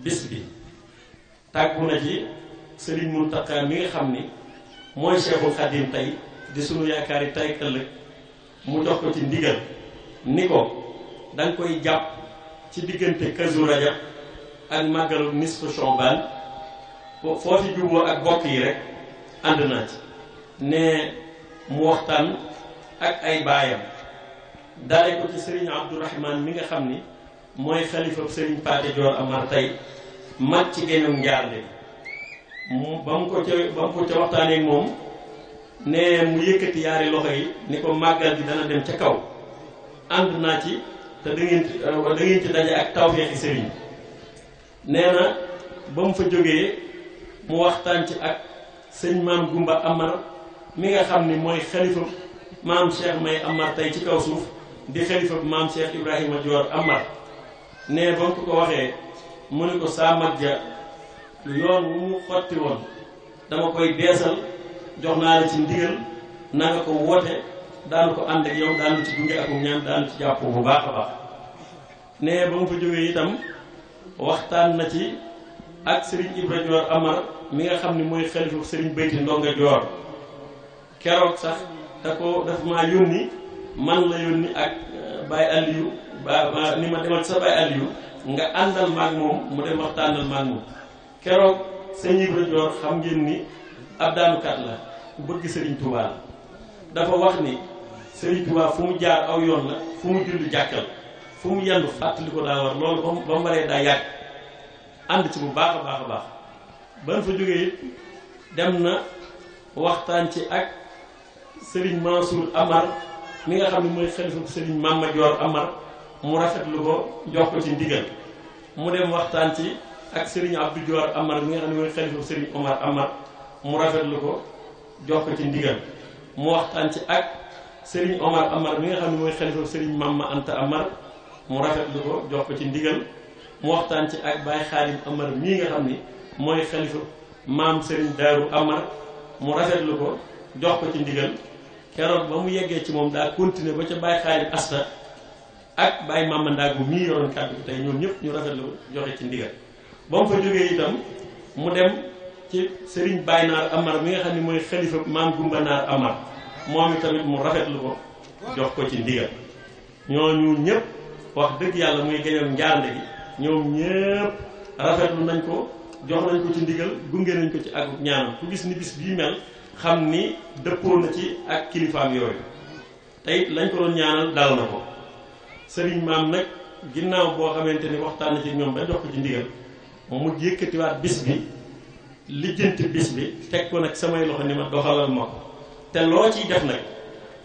bis bi tàggu na ci Sëriñ Muntaxa mi nga xam ni mooy Cheikhul Khadim tey di sunu yaakaar yi tey ëllëg mu jox ko ci ndigal ni ko danga koy jàpp ci diggante Kazu Rajab ak màggalu nisfu Sha'ban foo fi juboo ak bokk yi rek ànd naa ci ne mu waxtaan ak ay baayam dale ko ci Sëriñ Abdourahman mi nga xam ni mooy xalifa Sëriñ Paate Joor Amar tey mat ci génnam njaarle ba mu ko ca waxtaanee moom ne mu yëkkati yaari loxo yi ni ko màggal gi dana dem ca kaw ànd naa ci te da ngeen ci daje ak tawfeexi sëriñ nee na ba mu fa jógee mu waxtaan ci ak sëñ Maam Gumba Amar mi nga xam ni mooy xalifa maam Cheikh May Amar tey ci kaw suuf di xalifa maam Cheikh Ibrahima Dior Amar ne ba mu ko waxee mu ne ko saa mag ja yoon wu mu xotti woon dama koy beesal jox naa la ci ndigal na nga ko woote daanu ko ànd ak yow daanu ci gunge ak ñaan daanu ci jàpp bu baax a baax ne ba mu fa jógee itam waxtaan na ci ak Serigne Ibra Dior Amar mi nga xam ne mooy xalifa Serigne Bayti Ndonga Dior keroog sax dafa maa yónni man la yónni ak Baye Aliou ni ma demal sa Baye Aliou nga àndal maag moom mu dem waxtaanal maag moom keroog sëñ Ibra Dior xam ngeen ni ab daanukat la ku bëgg Serigne Touba dafa wax ni Serigne Touba fu mu jaar aw yoon la fu mu julli jàkkal fu mu yendu fàttali ko daa war loolu ba mu waree daa yàgg ànd ci bu baax a baax a baax ban fa jógee it dem na waxtaan ci ak Serigne Mansour Amar mi nga xam ne mooy xalifa Serigne Mama Dior Amar mu rafetlu ko jox ko ci ndigal mu dem waxtaan ci ak Serigne Abdou Dior Amar mi nga xam ne mooy xalifa Serigne Omar Amar mu rafetlu ko jox ko ci ndigal mu waxtaan ci ak Serigne Omar Amar mi nga xam ne mooy xalifa Serigne Mama Anta Amar mu rafetlu ko jox ko ci ndigal mu waxtaan ci ak Baye Khadim Amar mii nga xam ni mooy xalifa maam Serigne Darou Amar mu rafetlu ko jox ko ci ndigal keroog ba mu yeggee ci moom daa continuer ba ca Baye Khadim Asta ak Baye Mama Ndagu mii yoroon kàddu tey ñoom ñëpp ñu rafetlu ko joxe ci ndigal ba mu fa jógee itam mu dem ci Serigne Baye Naar Amar mi nga xam ne mooy xalifa maam Gumba Naar Amar moom itamit mu rafetlu ko jox ko ci ndigal ñooñu ñëpp wax dëgg yàlla muy gañoon njaarnde gi ñoom ñëpp rafetlu nañ ko jox nañ ko ci ndigal gunge nañ ko ci ak ñaanam ku gis ni bis bii mel xam ni dëppoo na ci ak kilifaam yooyu tey lañ ko doon ñaanal dal na ko sëriñ maam nag ginnaaw boo xamante ni waxtaan na ci ñoom ba jox ko ci ndigal mu yëkkatiwaat bis bi lijjanti bis bi teg ko nag samay loxo ni ma doxalal ma ko te loo ciy def nag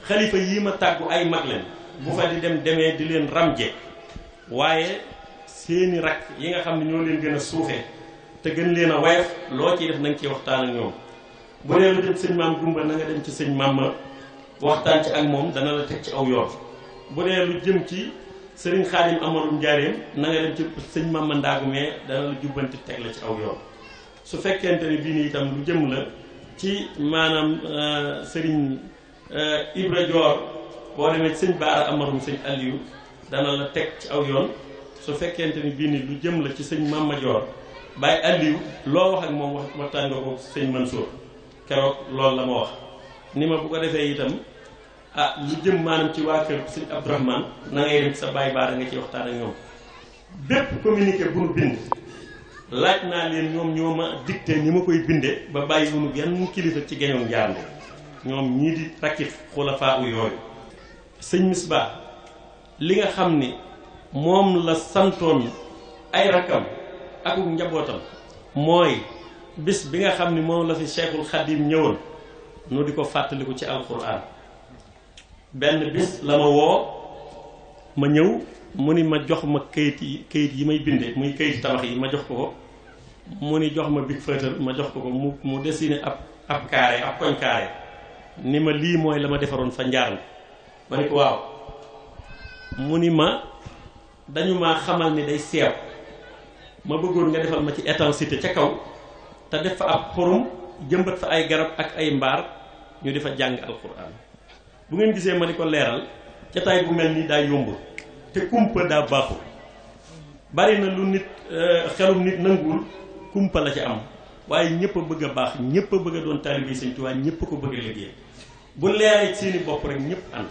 xalifa yii ma tàggu ay mag leen bu fa di demee di leen ramje waaye seeni rakk yi nga xam ne ñoo leen gën a suufee te gën leen a woyof loo ciy def na nga ciy waxtaan ak ñoom bu dee lu dem sëñ maam Gumba na nga dem ci sëñ maam ma waxtaan ci ak moom dana la teg ci aw yoon bu dee lu jëm ci sëriñ Xaadim Amarum Njaareem na nga dem ci sëñ maam ma Ndaagu mais dana la jubbanti teg la ci aw yoon su fekkente ni bii nii itam lu jëm la ci maanaam sëriñ Ibra Dior boo demee sëñ Baara Amarum sëñ Aliou dana la teg ci aw yoon su fekkente ni bii nii lu jëm la ci sëñ Mama Dior Baye Aliou loo wax ak moom waxtaan nga ko sëñ Mansour keroog loolu la ma wax ni ma bu ko defee itam lu jëm maanaam ci waa kër sëñ Abdourahmane na ngay dem sa Baye Baara nga ci waxtaan ak ñoom bépp communiqué bu nu bind laaj naa leen ñoom ñoo ma dicté ni ma koy bindee ba bàyyi wunu genn kilifa ci geñoom njaarnde ñoom ñii di rakkit xulafaa u yooyu sëñ Misbah li nga xam ni moom la santoon ay rakkam akuk njabootam mooy bis bi nga xam ni moom la fi Cheikhul Khadim ñëwoon nu di ko fàttaliku ci alquran benn bis la ma woo ma ñëw mu ni ma jox ma kayit yi may binde muy kayit tabax yi ma jox ko ko mu ni jox ma big feutre ma jox ko ko mu dessiné ab carré ab koñ carré ni ma lii mooy la ma defaroon fa njaar ma ni ko waaw mu ni ma dañu ma xamal ni day seew ma bëggoon nga defal ma ci étanchéité ca kaw te def fa ab xorum jëmbat fa ay garab ak ay mbaar ñu di fa jàng alquran bu ngeen gisee ma di ko leeral jataay bu mel nii daa yomb te kumpa daa baaxul bari na lu nit xelum nit nanguwul kumpa la ci am waaye ñëpp a bëgg a baax ñëpp a bëgg a doon taalibe Sëñ Tuubaa ñëpp a ko bëgg a liggéey bu leeree seeni bopp rek ñëpp ànd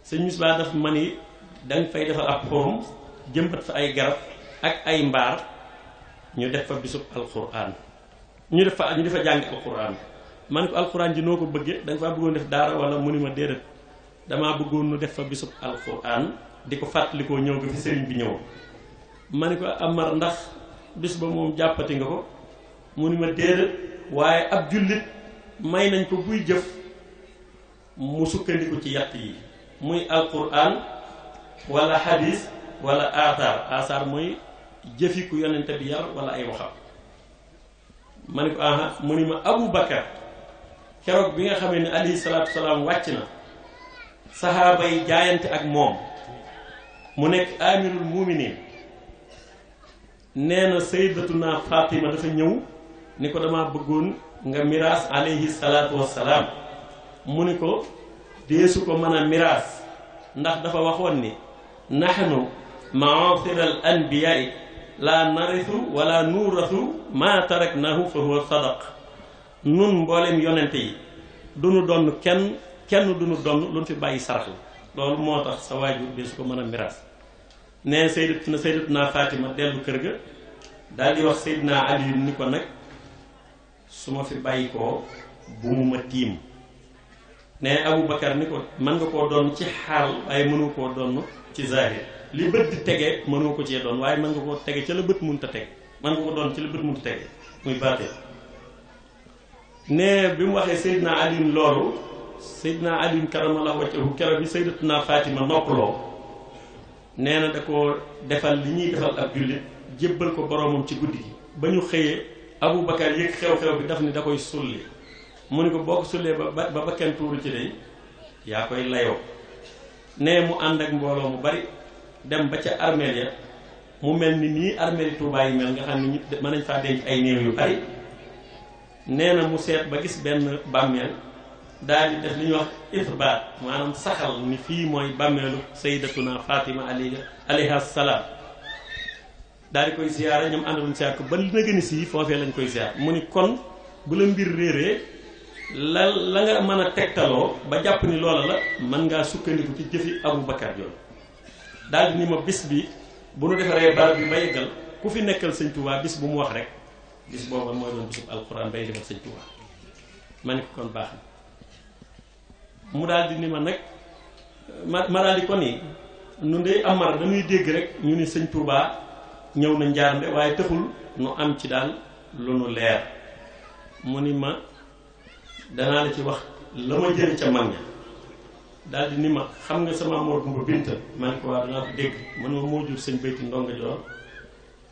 sëñ Misbah daf ma ni danga fay defal ab xorum jëmbat fa ay garab ak ay mbaar ñu def fa bisub alquran ñu def fa jàng alquran man ko alquran ji noo ko bëggee da nga faa bëggoon def daara wala mu ni ma déedéet damaa bëggoon nu def fa bisub alquran di ko fàttalikoo ñëw nga fi sëriñ bi ñëw ma ni ko Amar ndax bis ba moom jàppati nga ko mu ni ma déedéet waaye ab jullit may nañ ko buy jëf mu sukkandiku ci yatt yi muy alquran wala hadis wala athar mooy jëfi ku yonente bi yar wala ay waxam ma ni ko aha mu ni ma Abu Bakar keroog bi nga xamee ne alayhi salaatu salaam wàcc na saxaaba yi jaayante ak moom mu nekk amirul muminin nee na sayyidatuna Fatima dafa ñëw ni ko dama bëggoon nga miraas alayhi salaatu wassalaam mu ni ko deesu ko mën a miraas ndax dafa waxoon ni nahnu ma'ashiral anbiya'i la narithu wala nurathu ma taraknahu fa huwa sadaq nun mboolem yonente yi duñu donn kenn duñu donn luñ fi bàyyi sarax la loolu moo tax sa waajur deesu ko mën a miraas nee sayyidatuna Fatima dellu kër ga daal di wax Seydina Ali ni ko nag su ma fi bàyyi koo bu mu ma tiim ne Aboubacar ni ko mën nga koo doon ci xaal waaye mënu koo doon ci zahir li bët di tege mënoo ko cee doon waaye mën nga koo tege ca la bët mënut a tege mën nga ko doon ci la bët mënut a tege muy baatee ne bi mu waxee Seydina Ali loolu Seydina Ali karamallahu wajhahu keroog bi Sayyidatuna Fatima noppaloo nee na da ko defal li ñuy defal ab jullit jébbal ko boroomam ci guddi gi ba ñu xëyee Aboubacar yëg xew-xew bi daf ni da koy sulli mu ni ko boo ko sullee ba kenn tuuru ci day yaa koy layoo nee mu ànd ak mbooloo mu bari dem ba ca armeel ya mu mel ni nii armeel yi Tuubaa yi mel nga xam ne ñu mën nañ faa denc ay néew yu bari nee na mu seet ba gis benn bàmmeel daal di def li ñuy wax ithbaat maanaam saxal ni fii mooy bàmmeelu sayyidatuna Fatima alayha salaam daal di koy ziyaara ñoom àndaluñ ziyaar ko ba li na gën a sii foofee lañ koy ziyaar mu ni kon bu la mbir réeree la nga mën a tegtaloo ba jàpp ni loola la mën ngaa sukkandiku ci jëfi Aboubacar yoon daal di ni ma bis bi bu nu defaree barab bi ba yeggal ku fi nekkal sëñ Touba bis bu mu wax rek bis booba mooy doon bisub alxuraan bay defal sëñ Touba ma ni ko kon baax na mu daal di ni ma nag ma daal di ko ni nu ndey amar dañuy dégg rek ñu ni sëñ Touba ñëw na njaarnde waaye taxul nu am ci daal lu nu leer mu ni ma danaa la ci wax la ma jël ca mag ña daal di ni ma xam nga sama Mor Gumba Binta ma ne ko waaw danaa ko dégg man ma moo jur sëñ Bayti Ndonga Joor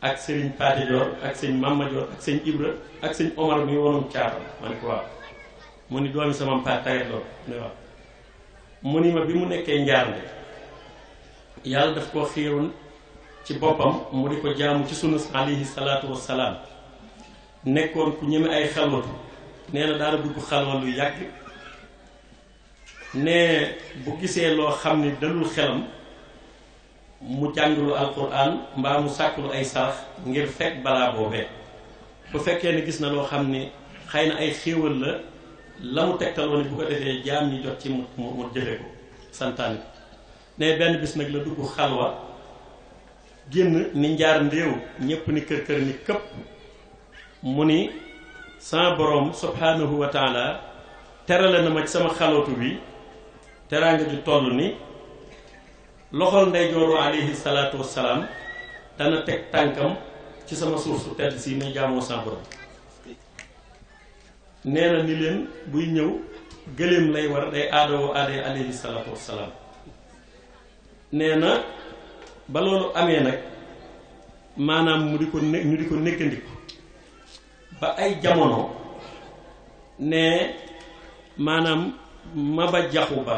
ak sëriñ Paate Joor ak sëñ Mamma Joor ak sëñ Ibra ak sëñ Omar mi wonoon caatam ma ne ko waaw mu ni doomi sama mpaat tayet loolu ne waaw mu ni ma bi mu nekkee njaarnde yàlla daf koo xiiroon ci boppam mu di ko jaamu ci sunu alayhi salaatu wassalaam nekkoon ku ñeme ay xalwatu nee na daana dugg xalwa lu yàgg ne bu gisee loo xam ni dalul xelam mu jàngulu alquran mbaa mu sàkkulu ay sarax ngir fekk balaa boobee bu fekkee ne gis na loo xam ni xëy na ay xéewal la mu tegtaloo ni bu ko defee jaam ñi jot ci mu jëfe ko santaani ko ne benn bis nag la dugg xalwa génn ni njaar ndéew ñépp ni kër kër ni këpp mu ni sama borom subhanahu wa taala terale na ma ci sama xalootu bi teraanga ju toll ni loxol ndeyjooru alayhi salaatu wassalaam dana teg tànkam ci sama suuf su tedd si may jaamoo sama borom nee na ni leen buy ñëw gëléem lay war day aadawoo aaday alayhi salaatu wassalaam nee na ba loolu amee nag maanaam ñu di ko néggandiku ba ay jamono ne maanaam Maba Jaxu Ba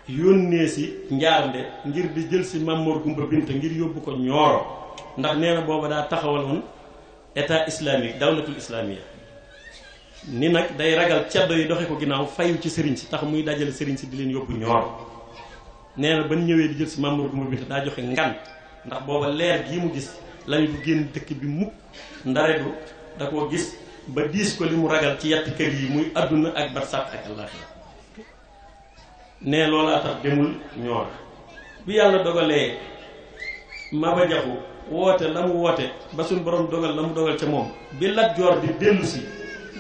yónnee si njaarnde ngir di jël si Mamor Gumba Binta ngir yóbbu ko Ñooro ndax nee na booba daa taxawaloon état islamique dawlatul islamia ni nag day ragal ceddo yi doxe ko ginnaaw fayu ci sëriñ si tax muy dajale sëriñ si di leen yóbbu Ñooro nee na ba ñëwee di jël si Mamor Gumba Binta daa joxe ngan ndax booba leer gii mu gis lañu du génn dëkk bi mukk ndaredu da koo gis ba diis ko li mu ragal ci yatti kër yi muy àdduna ak barsàq ak àllaaxira ne loolaa tax demul Ñooro bi yàlla dogalee Maba Jaxu woote la mu woote ba suñ borom dogal la mu dogal ca moom bi Lat Joor di dellu si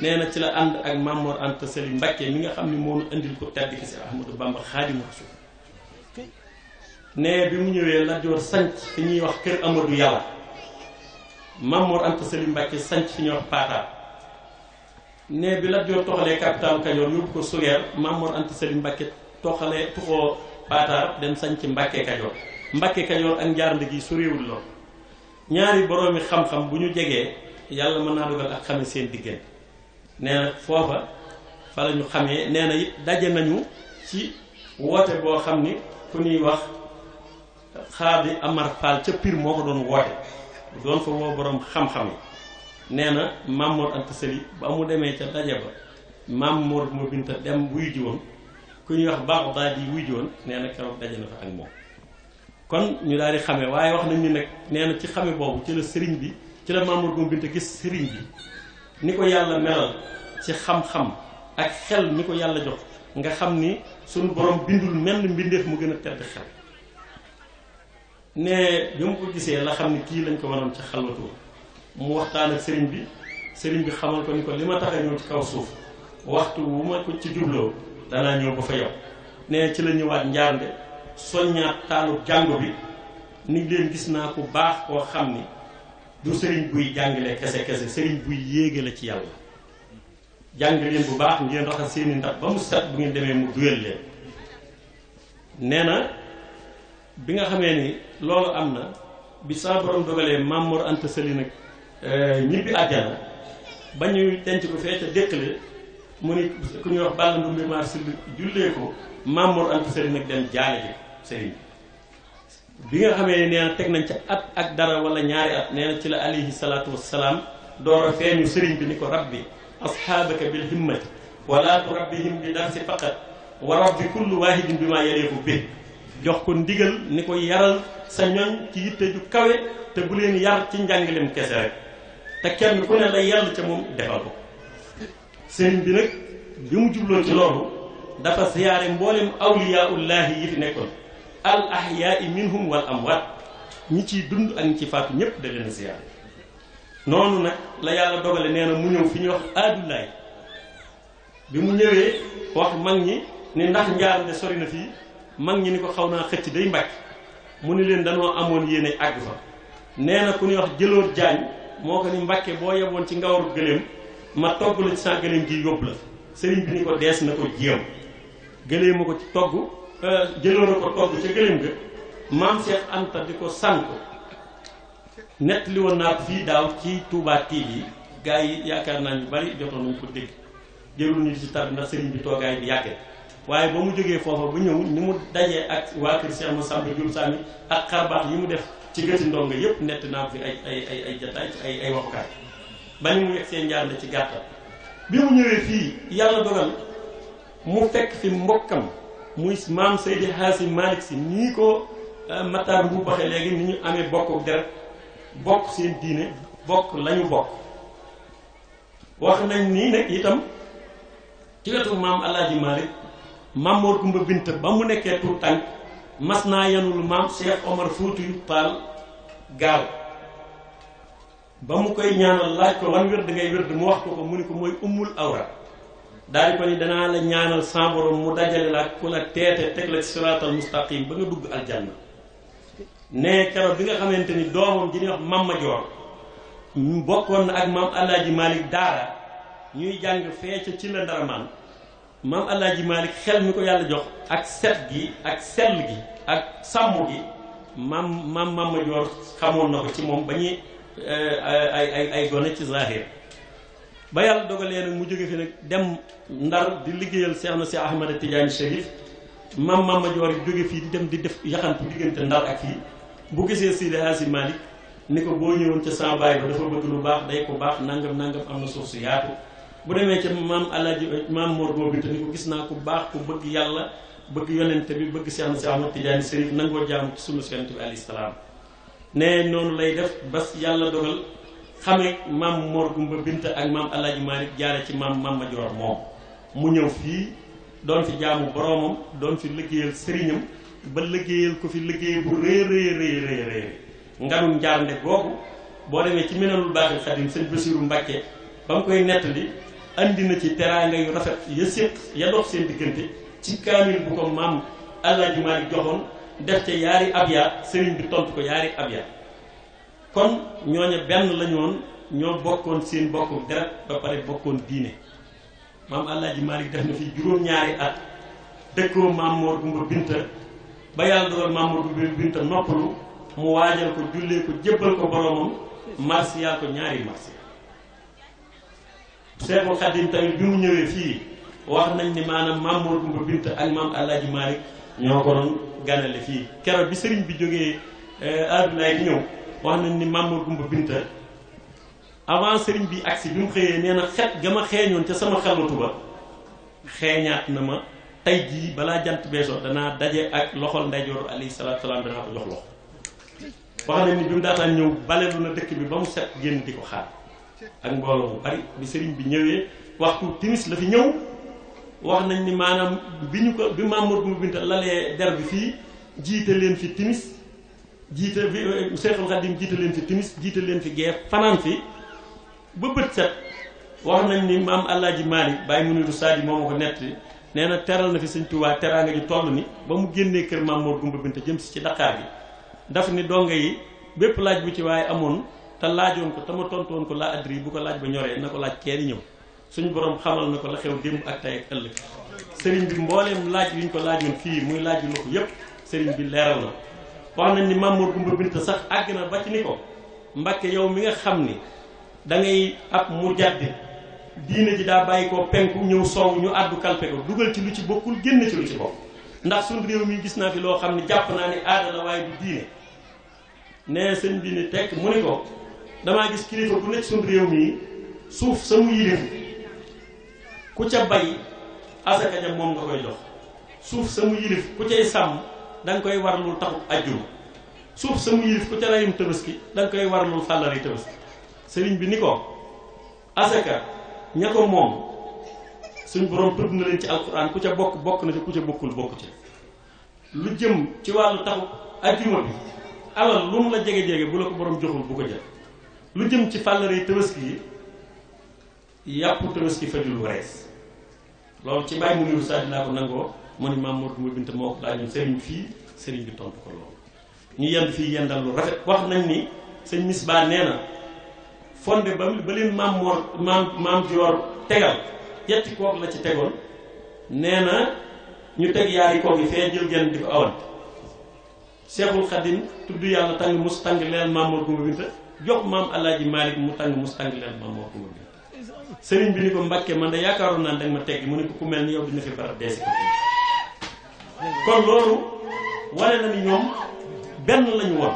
nee na ci la ànd ak Mamor Anta Sali Mbakke mi nga xam ni moo nu indil ko tedd ki si Ahmadou Bamba Xaadimu Rasuul ne bi mu ñëwee Lat Joor sanc fi ñuy wax kër Amadou Yàlla Mamor Anta Sali Mbakke sanc fi ñuy wax Paataar ne bi Lat Joor toxalee capital Kajoor yóbbu ko Sugeer Mamor Anta Sali Mbakke tuxoo Paataar dem sanc Mbakke Kajoor Mbakke Kajoor ak njaarnde gi su réewul lool ñaari boroomi xam-xam bu ñu jegee yàlla mën naa dogal ak xame seen diggante nee na foofa fa la ñu xamee nee na it daje nañu ci woote boo xam ni ku ñuy wax Xaadi Amar Fall ca Pire moo ko doon woote doon fa woo borom xam-xam yi nee na Maam Mor Anta Sali ba mu demee ca daje ba Maam Mor moo binta dem wuy ji woon ku ñuy wax Bagdaad yi wuy ji woon nee na keroog daje na fa ak moom kon ñu daal di xame waaye wax nañ ni nag nee na ci xame boobu ci la sëriñ bi ci la Maam Mor moo binta gis sëriñ bi ni ko yàlla melal ci xam-xam ak xel ni ko yàlla jox nga xam ni suñu borom bindul menn mbindeef mu gën a tedd xel ne bi mu ko gisee la xam ni kii lañ ko waroon ci xalwatu mu waxtaan ak sëriñ bi xamal ko ni ko li ma tax a ñëw ci kaw suuf waxtu wu ma ko ci jubloo danaa ñëw ba fa yow ne ci la ñëwaat njaarnde soññaat taalu jàngo bi ni leen gis naa ku baax koo xam ni du sëriñ buy jàngale kese kese sëriñ buy yéege la ci yàlla jàng leen bu baax ngeen raxas seeni ndax ba mu set bu ngeen demee mu duyal leen nee na bi nga xamee ni loolu am na bi sa borom dogalee Maam Mor Anta Sali nag ñibbi àjjana ba ñuy denc ko fee ca dékkale mu ni ku ñuy wax Balla Ndumbe Maar si jullee ko Maam Mor Anta Sali nag dem jaale ji sëriñ bi nga xamee ni nee na teg nañ ca at ak dara wala ñaari at nee na ci la alayhi salaatu wassalaam door a feeñu sëriñ bi ni ko rabbi asxaabaka bil himmati wala turabbihim bi darsi faqat wa rabbi kullu waahidin bi maa yaliqu bi jox ko ndigal ni ko yaral sa ñoñ ci yitte ju kawe te bu leen yar ci njàngaleem kese rek te kenn ku ne la yàlla ca moom defal ko sëriñ bi nag bi mu jubloo ci loolu dafa siyaare mboolem awliyaullahi yi fi nekkoon al ahyaai minhum wal amwaat ñi ciy dund ak ñi ci faatu ñépp da leen siyaare noonu nag la yàlla dogale nee na mu ñëw fi ñuy wax aadulaay bi mu ñëwee wax mag ñi ni ndax njaarnde sori na fii mag ñi ni ko xaw naa xëcc day mbàkk mu ni leen danoo amoon yéene àgg fa nee na ku ñuy wax jëloor jaañ moo ko ni mbàkke boo yeboon ci ngawaru gëléem ma togg la ci sa gëléem gi yóbbu la sëriñ bi ni ko dees na ko jéem gëléem a ko ci togg jëloor a ko togg ca gëléem ga maam Cheikh Anta di ko sant nett li woon naa ko fii daaw ci Touba TV gars yi yaakaar naa ñu bari jotoon nañu ko dégg jërul ñu ci tar ndax sëriñ bi toogaay bi yàggee waaye ba mu jógee foofa ba ñëw ni mu dajee ak waa kër Cheikh Massamba Diop Sami ak xarbaax yi mu def ci gëti ndongo yépp nett naa ko fi ay jataay ci ay waxukaay ba ni mu yegg seen njaar la ci gàttal bi mu ñëwee fii yàlla dogal mu fekk fi mbokkam muy maam Seydi Hadji Malick Sy nii ko Matar bu baxee léegi ni ñu amee bokk deret bokk seen diine bokk lañu bokk wax nañ nii nag itam ci wetu maam Alaaji Malick Maam Mor Kumba Binta ba mu nekkee tuut tànk mas naa yanul maam Cheikh Omar Foutiyou Tall gaal ba mu koy ñaanal laaj ko wan wér da ngay wér mu wax ko mu ni ko mooy ummul awra daal di ko ni danaa la ñaanal sa borom mu dajale la ku la teete teg la ci siraatal mustaqim ba nga dugg aljanna ne keroog bi nga xamante ni doomam ji ñuy wax Mama Joor bokkoon na ak maam Alaaji Malick daara ñuy jàng fee ca ci la ndaramaan maam Alaaji Malick xel mi ko yàlla jox ak set gi ak sell gi ak sàmm gi Mama Joor xamoon na ko ci moom ba ñuy ay gone ci zahir ba yàlla dogalee nag mu jóge fi nag dem ndar di liggéeyal Seex na si Ahmada Tidiane Chérif Mama Joor yi jóge fii di dem di def yaxantu diggante ndar ak fii bu gisee Seydi Hadji Malick ni ko boo ñëwoon ca sa baay ba dafa bëgg lu baax day ko baax nangam nangam am na suuf su yaatu bu demee ca maam Alaaji maam Mor moo Binta ni ko gis naa ku baax ku bëgg yàlla bëgg yonente bi bëgg Seex na si Ahmada Tidiane Chérif nangoo jaam ci sunu yonente bi alayhi salaam ne noonu lay def bas yàlla dogal xamee maam Mor Kumba Binta ak maam Alaaji Malick jaare ci maam Mama Joor moom mu ñëw fii doon fi jaamu boroomam doon fi liggéeyal sëriñam ba liggéeyal ko fi liggéey bu rëy nganum njaarnde googu boo demee ci Minanul Baaxil Xadim sëñ Basiiru Mbàkke ba mu koy nettali andi na ci teraanga yu rafet ya séq ya dox seen diggante ci kaamil bu ko maam Alaaji Malick joxoon def ca yaari abyaat sëriñ bi tontu ko yaari abyaat kon ñooña benn lañu woon ñoo bokkoon seen bokku deret ba pare bokkoon diine maam Alaaji Malick def na fi juróom-ñaari at dëkkoo maam Mor Kumba Binta ba yàlla dogal maam Mor Kumba Binta noppalu mu waajal ko jullee ko jébbal ko boromam marsiyaal ko ñaari marsiyaal Seexul Xadiim tamit bi mu ñëwee fii wax nañ ni maanaam maam Mor Gumba Binta ak maam Alaaji Malick ñoo ko doon ganale fii keroog bi sëriñ bi jógee Abdoulaye di ñëw wax nañ ni maam Mor Gumba Binta avant sëriñ bi agsi bi mu xëyee nee na xet ga ma xeeñoon ca sama xelwatu ba xeeñaat na ma tey jii balaa jant beesoo danaa daje ak loxol ndeyjooru alayhi salaatu salaam danaa ko jox loxo wax nañ ni bi mu daataan ñëw balelu na dëkk bi ba mu set génn di ko xaar ak mbooloo mu bari bi sëriñ bi ñëwee waxtu timis la fi ñëw wax nañ ni maanaam bi Maam Mor Gumba Binta lalee der bi fii jiite leen fi timis jiite bi Seexul Xadiim jiite leen fi timis jiite leen fi gee fanaan fi ba bët set wax nañ ni maam Alaaji Maalik Baay Muniru Saadi moo ma ko netti nee na teral na fi Sëñ Tuubaa teraanga ju toll ni ba mu génnee kër Maam Mor Gumba Binta jëm si ci Dakar gi daf ni donga yi bépp laaj bu ci waaye amoon te laajoon ko te ma tontoon ko laa adri bu ko laaj ba ñoree na ko laaj kenn ñëw suñu borom xamal na ko la xew démb ak tey ak ëllëg sëriñ bi mbooleem laaj yu ñu ko laajoon fii muy laaj yu na ko yépp sëriñ bi leeral na wax nañ ni Maam Mor Gumba Binta sax àgg na ba ci ni ko Mbàkke yow mi nga xam ni da ngay ab mu jàddi diine ji daa bàyyi ko penku ñëw soow ñu àddu kalpe ko dugal ci lu ci bokkul génn ci lu ci bokk ndax suñ réew mi gis naa fi loo xam ne jàpp naa ni aada la waaye du diine nee sëñ bi ni tekk mu ni ko damaa gis kilifa bu nekk suñ réew mi suuf sa mu yilif ku ca bay asaka ja moom nga koy jox suuf sa mu yilif ku cay sàmm da nga koy warlul taxut ajjuma suuf sa mu yilif ku ca rayum tabaski da nga koy warlul fàllari tabaski sëriñ bi ni ko asaka ña ko moom suñ borom tudd na leen ci alquran ku ca bokk bokk na ci ku ca bokkul bokk ci lu jëm ci wàllu taxut ajjuma bi alal lu mu la jege-jege bu la ko borom joxul bu ko jël lu jëm ci fàllari tabaski yi yàpp tabaski fajul warees loolu ci Baay Muniru Saadi laa ko nangoo mu ni Maam Mor Gumba Binta moo ko laajoon sëriñ fii sëriñ bi tontu ko loolu ñu yend fii yendal lu rafet wax nañ ni sëñ Misbaa nee na fonde ba leen maam Joor tegal yetti kook la ci tegoon nee na ñu teg yaari kook yi fee jël genn di ko awal Seexul Xadim tudd yàlla tàng mus tàng leel Maam Mor Gumba Binta jox maam Alaaji Maalik mu tàng mus tàng leel Maam Mor Gumba Binta sëriñ bi ni ko Mbàkke man de yaakaaroon naa danga ma teggi mu ne ko ku mel ni yow dina fi barab deesi ko kon loolu wane na ni ñoom benn lañu woon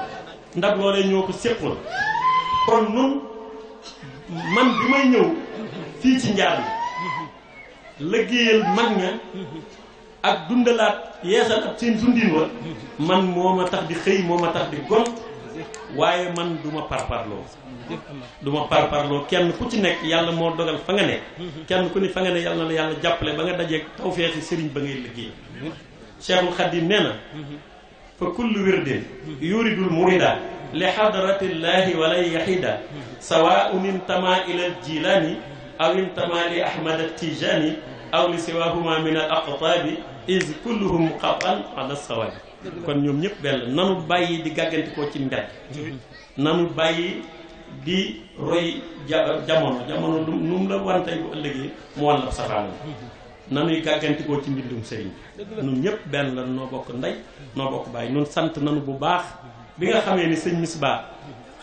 ndax loolee ñoo ko séqoon kon nun man bi may ñëw fii ci njaar mi liggéeyal mag ña ak dundalaat yeesal ak seen dundin wa man moo ma tax di xëy moo ma tax di gont waaye man du ma parparloo kenn ku ci nekk yàlla moo dogal fa nga nekk kenn ku ni fa nga ne yàlla na la yàlla jàppale ba nga dajeeg tawfeexi sëriñ ba ngay liggéey Cheikhul Khadim nee na fa kullu wirdin yuridul murida li xadratillahi walay yaxida sawaun intama ila al jilani aw intama li ahmad al tijani aw li siwahuma min al aqtabi is kulluhum xatan ala sawabi kon ñoom ñëpp benn nanu bàyyi di gàggantikoo ci mbedd nanu bàyyi di roy jamono lu mu la wan tey bu ëllëgee mu wan la safaanam nanuy gàggantikoo ci mbindum sëriñ bi nun ñëpp benn la noo bokk ndey noo bokk bàyyi nun sant nanu bu baax bi nga xamee ni sëñ Misbaa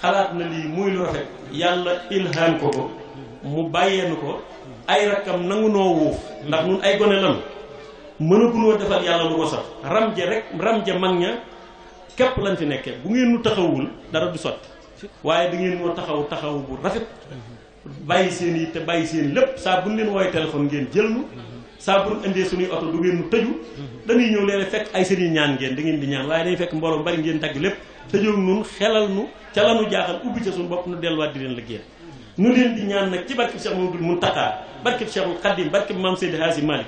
xalaat na lii muy lu rafet yàlla ilham ko mu bàyyeenu ko ay rakkam nangu noo wuuf ndax nun ay gone lanu mënagunoo defal yàlla lu ko sax ram ja mag ña képp lañ fi nekkee bu ngeen nu taxawul dara du sotti waaye da ngeen moo taxaw bu rafet bàyyi seen yi te bàyyi seen lépp saa bu ñu leen wooye téléphone ngeen jël nu saa bu ñu indee suñuy oto du ngeen nu tëju dañuy ñëw leen fekk ay sëriñ ñaan ngeen da ngeen di ñaan waaye dañuy fekk mbooloo bari ngeen dagg lépp tëjoog nun xelal nu ca la nu jaaxal ubbi ca suñu bopp nu delluwaat di leen liggéey nu leen di ñaan nag ci barkeb Cheikh Mamadou Mountakha barkeb Cheikhul Khadim barkeb Maam Seydi Hadji Malick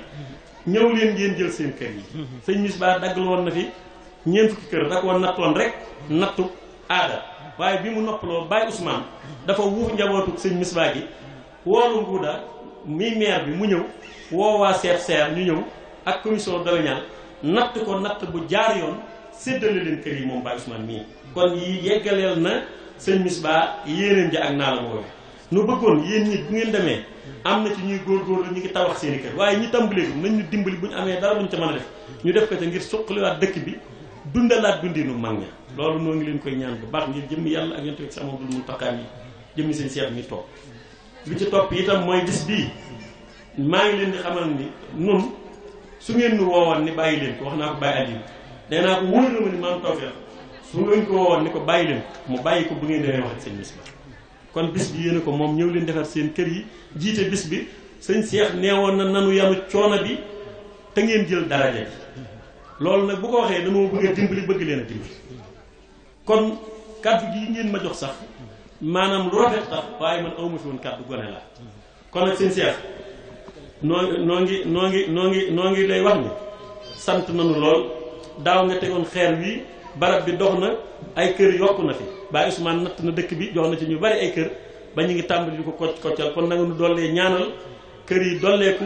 ñëw leen ngeen jël seen kër yi sëñ Misbaa daggal woon na fi ñeent fukki kër da ko nattoon rek nattu aada waaye bi mu noppaloo Baye Ousmane dafa wuuf njabootu sëñ Misbaa gi woolu nguuda mi maire bi mu ñëw woowaa seer ñu ñëw ak commission domaniale natt ko natt bu jaar yoon séddale leen kër yi moom Baye Ousmane mii kon yi yeggaleel na sëñ Misbaa yéeneen ja ak naa la mooy nu bëggoon yéen ñi bu ngeen demee am na ci ñuy góorgóorlu ñu ngi tabax seen i kër waaye ñi tàmbalee nañ ñu dimbali bu ñu amee dara luñ ca mën a def ñu def ko te ngir suqaliwaat dëkk bi dundalaat dundinu mag ña loolu noo ngi leen koy ñaan bu baax ngir jëmmi yàlla ak yonent bi Sëñ Ahmadul Muntaxaa yi jëmmi seen seet mi toog li ci topp itam mooy bis bii maa ngi leen di xamal ni nun su ngeen nu woowoon ni bàyyi leen ko wax naa ko bàyyi Aliou nee naa ko wóor na ma ni maam Tawfeex su ngeen ko woowoon ni ko bàyyi leen ko mu bàyyi ko bu ngeen demee wax ak seen bis ba kon bis bi yéen ko moom ñëw leen defar seen kër yi jiite bis bi sëñ Cheikh neewoon na nanu yanu coono bi te ngeen jël daraja bi loolu nag bu ko waxee dama bëgg a dimbali bëgg leen a dimbali kon kàddu gi ngeen ma jox sax maanaam lu rafet tax waaye man awma fi woon kàddu gone la kon nag sëñ Cheikh noo ngi lay wax ni sant nanu lool daaw nga tegoon xeer wi barab bi dox na ay kër yokku na fi Baye Ousmane natt na dëkk bi jox na ci ñu bari ay kër ba ñu ngi tàmbali di ko koccal kon nanga nu dollee ñaanal kër yi dolleeku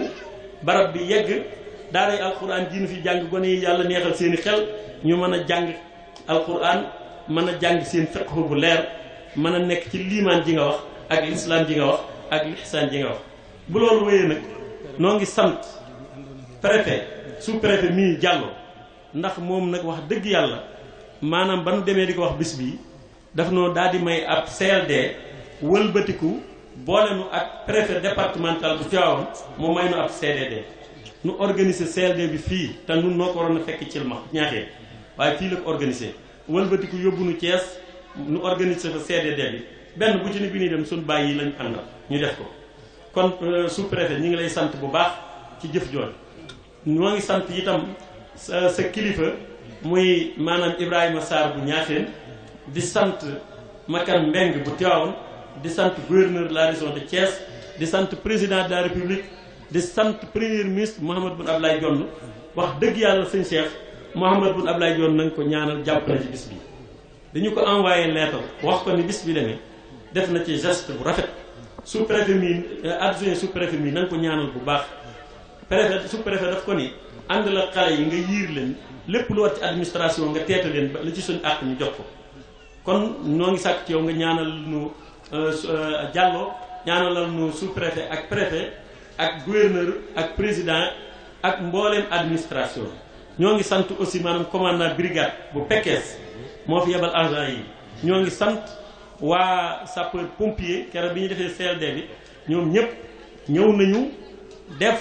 barab bi yegg daaray alquran ji nu fi jàng gone yi yàlla neexal seeni xel ñu mën a jàng alquran mën a jàng seen fiqh bu leer mën a nekk ci liimaan ji nga wax ak lislaam ji nga wax ak lihsaan ji nga wax bu loolu wéyee nag noo ngi sant préfet sous préfet mii Diallo ndax moom nag wax dëgg yàlla maanaam ba nu demee di ko wax bis bii daf noo daal di may ab CLD wëlbatiku boole nu ak préfet départemental bu Tivaouane mu may nu ab CDD nu organiser CLD bi fii te nun noo ko waroon a fekk Cilmax ñaaxee waaye fii la ko organiser wëlbatiku yóbbu nu Thiès nu organiser fa CDD bi benn bu ci ne bi ñuy dem suñ bàyyi yi lañ àndal ñu def ko kon sous préfet ñi ngi lay sant bu baax ci jëf jooju ñoo ngi sant itam sa kilifa muy maanaam Ibrahima Sarr bu ñaaxeen di sant Makan Mbeng bu Tivaouane di sant gouverneur de la région de Thiès di sant président de la République di sant premier ministre Mouhamed Boun Abdallah Dionne wax dëgg yàlla sëñ Cheikh Mouhamed Boun Abdallah Dionne nañ ko ñaanal jàpp na ci bis bi dañu ko envoyé lettre wax ko ni bis bi demee def na ci geste bu rafet sous préfet mi adjoint sous préfet mi nañ ko ñaanal bu baax préfet sous préfet daf ko ni ànd la xale yi nga yiir leen lépp lu war ci administration nga teeta leen ba la ci suñu àq ñu jox ko kon noo ngi sàkk ci yow nga ñaanal nu Diallo ñaanalal nu sous préfet ak préfet ak gouverneur ak président ak mbooleem administration ñoo ngi sant aussi maanaam commandant brigade bu Pekes moo fi yebal agent yi ñoo ngi sant waa sapeur pompier keroog bi ñu defee CLD bi ñoom ñëpp ñëw nañu def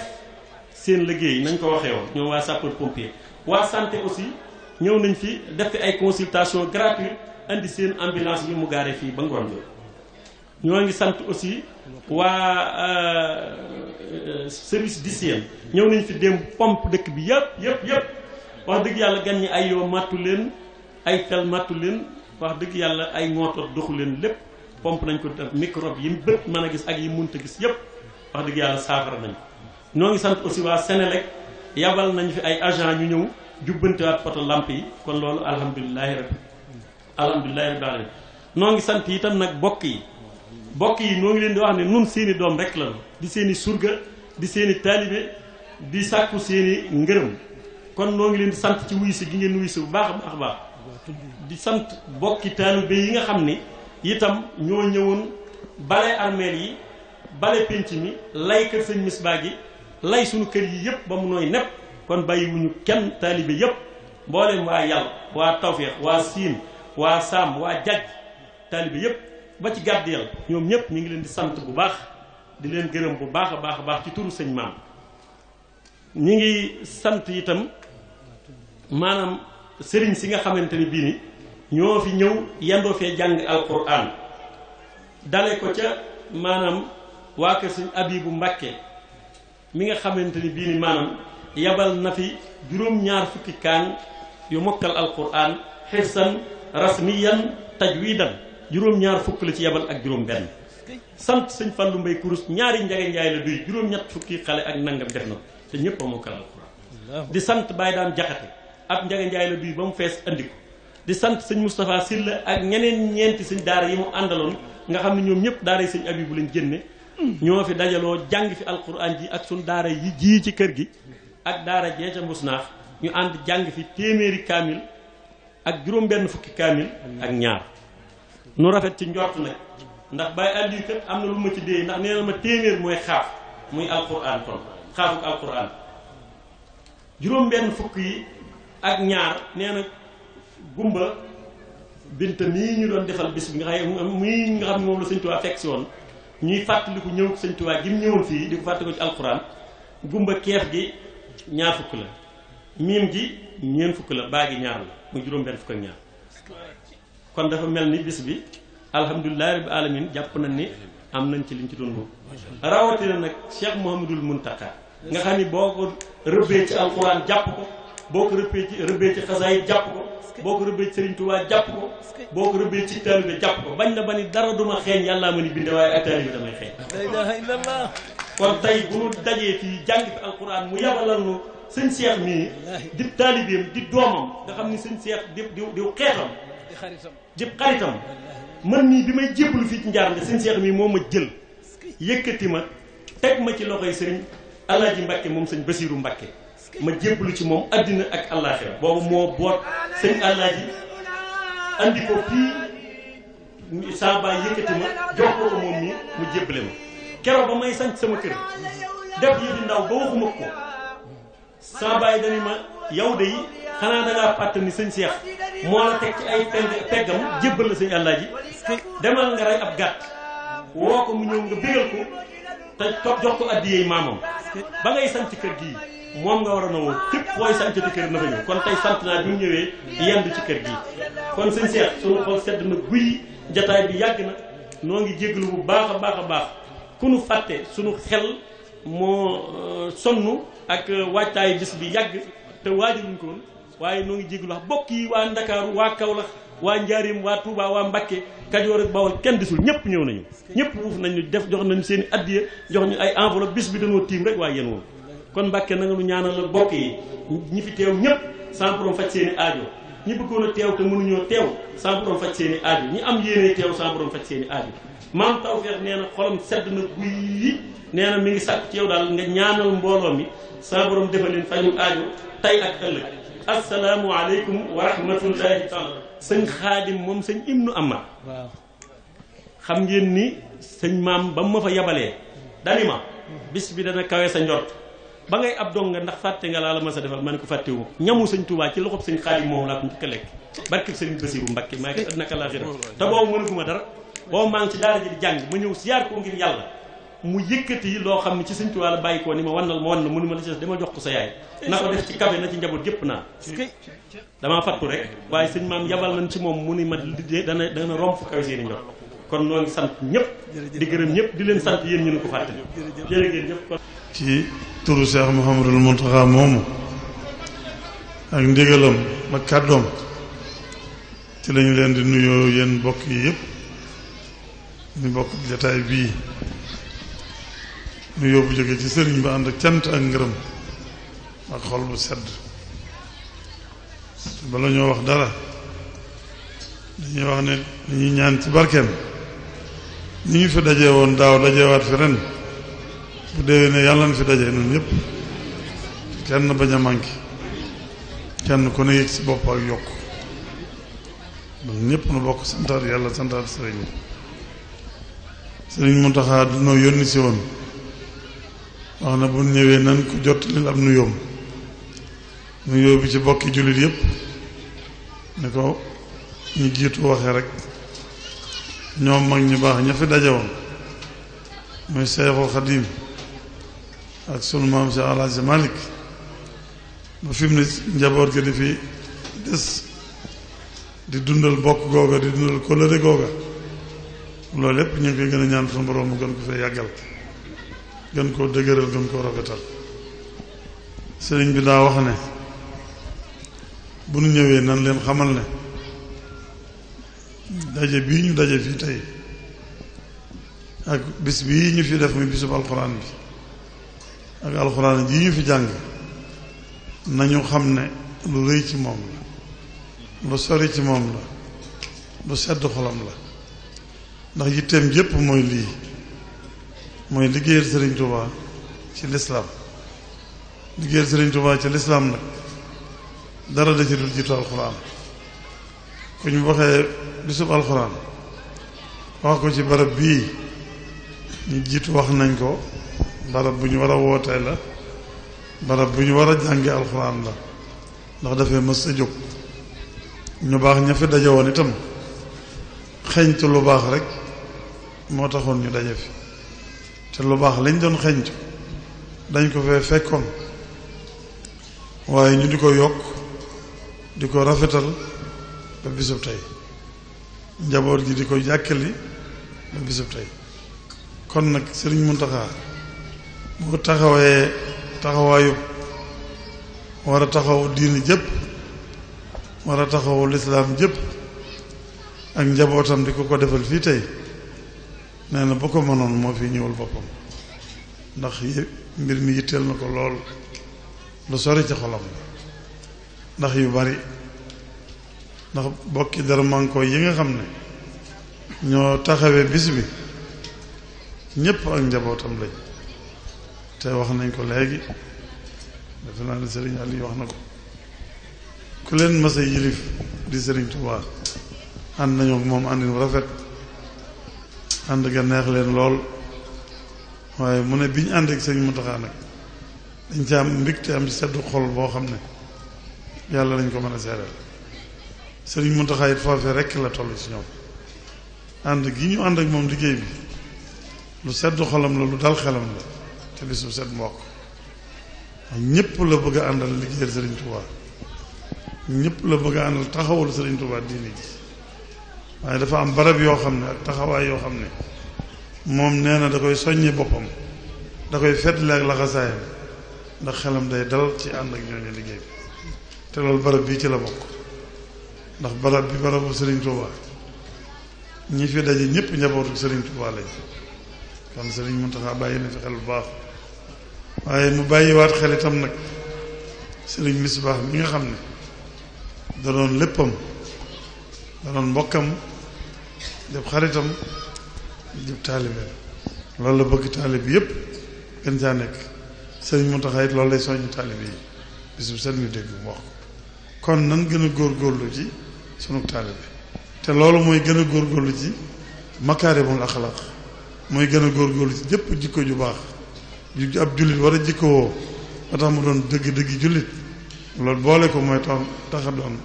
seen liggéey nañ ko waxee woon ñoom waa sapeur pompier waa santé aussi ñëw nañ fi def fi ay consultation gratuite indi seen ambulance bi mu gaare fii ba ngoon bi ñoo ngi sant aussi waa service d'hygiène ñëw nañ fi démb pompe dëkk bi yëpp wax dëgg yàlla gan ñi ay yoo màttu leen ay fel màttu leen wax dëgg yàlla ay ngootoot doxu leen lépp pompe nañ ko def microbe yi bët mën a gis ak yi munta gis yëpp wax dëgg yàlla saafara nañ ñoo ngi sant aussi waa Sénélec yabal nañ fi ay agent ñu ñëw jubbantewaat poto lamp yi kon loolu alhamdulilahi rabbil alamin noo ngi sant itam nag bokk yi noo ngi leen di wax ne nun seeni doom rek la di seeni surga di seeni taalibe di sàkku seeni ngërëm kon noo ngi leen di sant ci wuy si gi ngeen wuy si bu baax a baax di sant bokki taalibe yi nga xam ni itam ñoo ñëwoon bale armeel yi bale penc mi lay kër sëñ Misbaa gi lay sunu kër yi yëpp ba mu nooy nepp kon bàyyiwuñu kenn taalibe yëpp mbooleem waa Yàlla waa Tawfeex waa Siin waa Saam waa Jaj taalibe yëpp ba ci gàddeel ñoom ñëpp ñu ngi leen di sant bu baax di leen gërëm bu baax a baax ci turu sëñ maam ñi ngi sant itam maanaam sëriñ si nga xamante ni bii ni ñoo fi ñëw yendoo fee jàng alquran dale ko ca maanaam waa kër sëñ Abibu Mbàkke mi nga xamante ni bii ni maanaam yabal na fi juróom-ñaar fukki kaan yu mokkal alquran xifsan rasmiyan tajwidan juróom-ñaar fukk la ci yabal ak juróom benn sant sëñ Fallu Mbay Kurus ñaari njage njaay la duy juróom-ñett fukki xale ak nangam def na te ñëpp a mokkal alquran di sant Baay Daam Jaxate ab njage njaay la duy ba mu fees andi ko di sant sëñ Moustapha Silla ak ñeneen ñeenti sëñ daara yi mu àndaloon nga xam ne ñoom ñëpp daara yi sëñ Abibu lañ génne ñoo fi dajaloo jàng fi alquran ji ak suñ daara yi ji ci kër gi ak daara jee ca Mbusnaax ñu ànd jàng fi téeméeri kaamil ak juróom benn fukki kaamil ak ñaar nu rafet ci njort nag ndax Baye Aliou kat am na lu ma ci déey ndax nee na ma téeméer mooy xaaf muy alquran kon xaafuk alquran juróom benn fukk yi ak ñaar nee na gumba binta nii ñu doon defal bis bi nga xam ne moom la sëñ Tuubaa fekk si woon ñuy fàttaliku ñëw sëñ Tuubaa gi mu ñëwoon fii di ko fàttaliku ci alquran gumba keef gi ñaar fukk la miim gi ñeent fukk la baa gi ñaar la muy juróom-benn fukk ak ñaar kon dafa mel ni bis bi alhamdulilahi rabbi alamin jàpp nañ ni am nañ ci liñ ci doon boobu rawatina nag Cheikh Mouhamadul Muntaka nga xam ni boo ko rëbbee ci alquran jàpp ko boo ko rëbbee ci xasaayid jàpp ko boo ko rëbbee ci Serigne Touba jàpp ko boo ko rëbbee ci taalibe jàpp ko bañ na ba ni dara duma xeeñ yàllaa ma ni binde waaye ak taalibe damay xeeñ la ilaha illallah kon tey bu nu dajee fii jàng fi alquran mu yabalal nu sëñ Cheikh mii di taalibeem di doomam nga xam ni sëñ Cheikh di xeetam di xaritam man mii bi may jébbalu fii ci njaar nga sëñ Cheikh mii moo ma jël yëkkati ma teg ma ci loxoy sëriñ Alaaji Mbàkke moom sëñ Basiiru Mbàkke ma jébbalu ci moom addina ak àllaaxira boobu moo boot sëñ Alaaji andi ko fii saa baay yëkkati ma jox ko moom mii mu jébbale ma keroog ba may sanc sama kër def yi di ndaw ba waxuma ko saa baay dani ma yow de yi xanaa da ngaa fàtte ni sëñ Cheikh moo la teg ci ay peggam jébbal la sëñ Alaaji demal nga rey ab gàtt woo ko mu ñëw nga bégal ko te jox ko addiyey maamam ba ngay sant kër gii moom nga war a nawoo képp booy sant di kër na fa ñëw kon tey sant naa bi mu ñëwee yendu ci kër gii kon sëñ Cheikh sunu xol sedd na guy jataay bi yàgg na noo ngi jéggalu bu baax a baax a baax ku nu fàtte sunu xel moo sonn ak wàccaay bis bi yàgg te waajaluñ ko woon waaye noo ngi jéggalu wax bokk yi waa Ndakaaru waa Kaolack waa Njaaréem waa Touba waa Mbakke Kajoor ak Bawol kenn desul ñëpp ñëw nañu ñëpp wuuf nañu def jox nañu seen i addiya jox ñu ay enveloppe bis bi dañoo tiim rek waaye yéen woon kon Mbakke na nga nu ñaanal la bokk yi ñi fi teew ñëpp sans borom faj seen i aajo ñi bëggoon a teew te mënuñoo teew sans borom faj seen i aajo ñi am yéene teew sans borom faj seen i aajo maam Tawfeex nee na xolam sedd na guy nee na mi ngi sàkk ci yow daal nga ñaanal mbooloo mi sans borom defal leen faju aajo tey ak ëllëg assalaamu aleykum wa rahmatullahi taala sëñ Xaadim moom sëñ Ibnu Amar xam ngeen ni sëñ maam ba mu ma fa yabalee dani ma bis bi dana kawe sa njort ba ngay ab dong nga ndax fàtte nga laa la ma sa defal ma ne ko fàttewu ma ñamu sëñ Touba ci loxob sëñ Xaadim moom laa ko njëkk a lekk barke sëñ Basiru Mbakke maa ngi naka laaxira te boobu mënaguma dara boobu maa ngi ci daara ji di jàng ma ñëw siyaar ko ngir yàlla mu yëkkati loo xam ne ci sëñ Touba la bàyyi ko ni ma wannal ma wan na mënu ma la ci dama jox ko sa yaay na ko def ci café na ci njaboot gépp naa damaa fattu rek waaye sëñ maam yabal nañ ci moom mu ni ma dana romb fu kaw seeni njot kon noo ngi sant ñëpp di gërëm ñëpp di leen sant yéen ñu ne ko fàttali jërë ngeen jëf kon ci turu Cheikh Mouhamadul Mountakha moomu ak ndigalam ak kàddoom ci lañu leen di nuyoo yéen mbokk yi yëpp ñu bokk jataay bii nuyoo bu jóge ci sëriñ ba ànd ak cant ak ngërëm ak xol bu sedd bala ñoo wax dara dañuy wax ne dañuy ñaan ci barkeem ñi ngi fi daje woon daaw dajewaat fi ren bu déwee ne yàlla na fi daje noonu ñëpp kenn bañ a manqué kenn ku ne yëg si bopp ak yokk donc ñëpp nu bokk santaat yàlla santaat sëriñ sëriñ Mountakha dunoo yónni si woon wax na bu ñëwee nan ko jottalil ab nuyoom nuyoo bi ci bokki jullit yëpp ne ko ñu jiitu waxee rek ñoom mag ñu baax ña fi daje woon muy Seexul Xadiim ak sunu maam Cheikh Alaaji Malick ba fi mu ne njaboot gi di fi des di dundal bokk googa di dundal kóllëre googa loolu lépp ñu ngi koy gën a ñaan sunu borom mu gën ko fee yàggal gën koo dëgëral gën koo rafetal sëriñ bi daa wax ne bu nu ñëwee nan leen xamal ne daje bii ñu daje fii tey ak bis bii ñu fi def muy bisub alxuraan bi ak alxuraan ji ñu fi jàng nañu xam ne lu rëy ci moom la lu sori ci moom la lu sedd xolam la ndax yitteem yépp mooy lii mooy liggéeyal Sëriñ Tuubaa ci lislaam liggéeyal Sëriñ Tuubaa ci lislaam nag dara da ci dul jiitu alxuraan ku ñu waxee bisub alxuraan wax ko ci barab bii ñu jiitu wax nañ ko barab bu ñu war a wootee la barab bu ñu war a jànge alxuraan la ndax dafay mës a jóg ñu baax ña fi daje woon itam xeñtu lu baax rek moo taxoon ñu daje fi te lu baax lañ doon xeñtu dañ ko fee fekkoon waaye ñu di ko yokk di ko rafetal ba bisub tey njaboot gi di ko jàkkali ba bisub tey kon nag Sëriñ Muntaxa bu taxawee taxawaayu war a taxaw diini jëpp war a taxaw lislaam jëpp ak njabootam di ko defal fii tey nee na bu ko mënoon moo fi ñëwal boppam ndax mbir mi yitteel na ko lool lu sori ci xolam ndax yu bari ndax bokki dara manko yi nga xam ne ñoo taxawee bis bi ñépp ak njabootam lañ te wax nañ ko léegi defe naa ne Sëriñ Aliou wax na ko ku leen mas a yilif di Sëriñ Tuubaa ànd nañu ak moom àndin rafet ànd ga neex leen lool waaye mu ne bi ñu ànd ak Sëriñ Muntaxa nag dañ ci am mbégte am ci seddu xol boo xam ne yàlla lañ ko mën a seeral Sëriñ Muntaxa it foofee rekk la toll ci ñoom ànd gi ñu ànd ak moom liggéey bi lu seddu xolam la lu dal xelam la te bis bu set mbokk ñépp la bëgg a àndal liggéeyal Sëriñ Tuubaa ñépp la bëgg a àndal taxawul Sëriñ Tuubaa diini ji waaye dafa am barab yoo xam ne ak taxawaay yoo xam ne moom nee na da koy soññi boppam da koy feddle ak laxasaayam ndax xelam day dal ci ànd ak ñooñu liggéey bi te loolu barab bii ci la bokk ndax barab bi barabu Sëriñ Tuubaa ñi fi daje ñëpp njabootu Sëriñ Tuubaa lañ kon Sëriñ Muntaxa bàyyi na fi xel bu baax waaye mu bàyyiwaat xel itam nag Sëriñ Misbaax mi nga xam ne da doon léppam da doon mbokkam jëpp xaritam jëpp taalibeem loolu la bëgg taalib yëpp gën caa nekk Sëriñ Muntaxa it loolu lay soññ taalibe yi bis bu set ñu dégg mu wax ko kon nan gën a góorgóorlu ci sunu taalibe te loolu mooy gën a góorgóorlu ci makaarimul axlaaq mooy gën a góorgóorlu ci jëpp jikko ju baax ju ab jullit war a jikkowoo ba tax mu doon dëgg-dëgg jullit loolu boole ko mooy tax a doon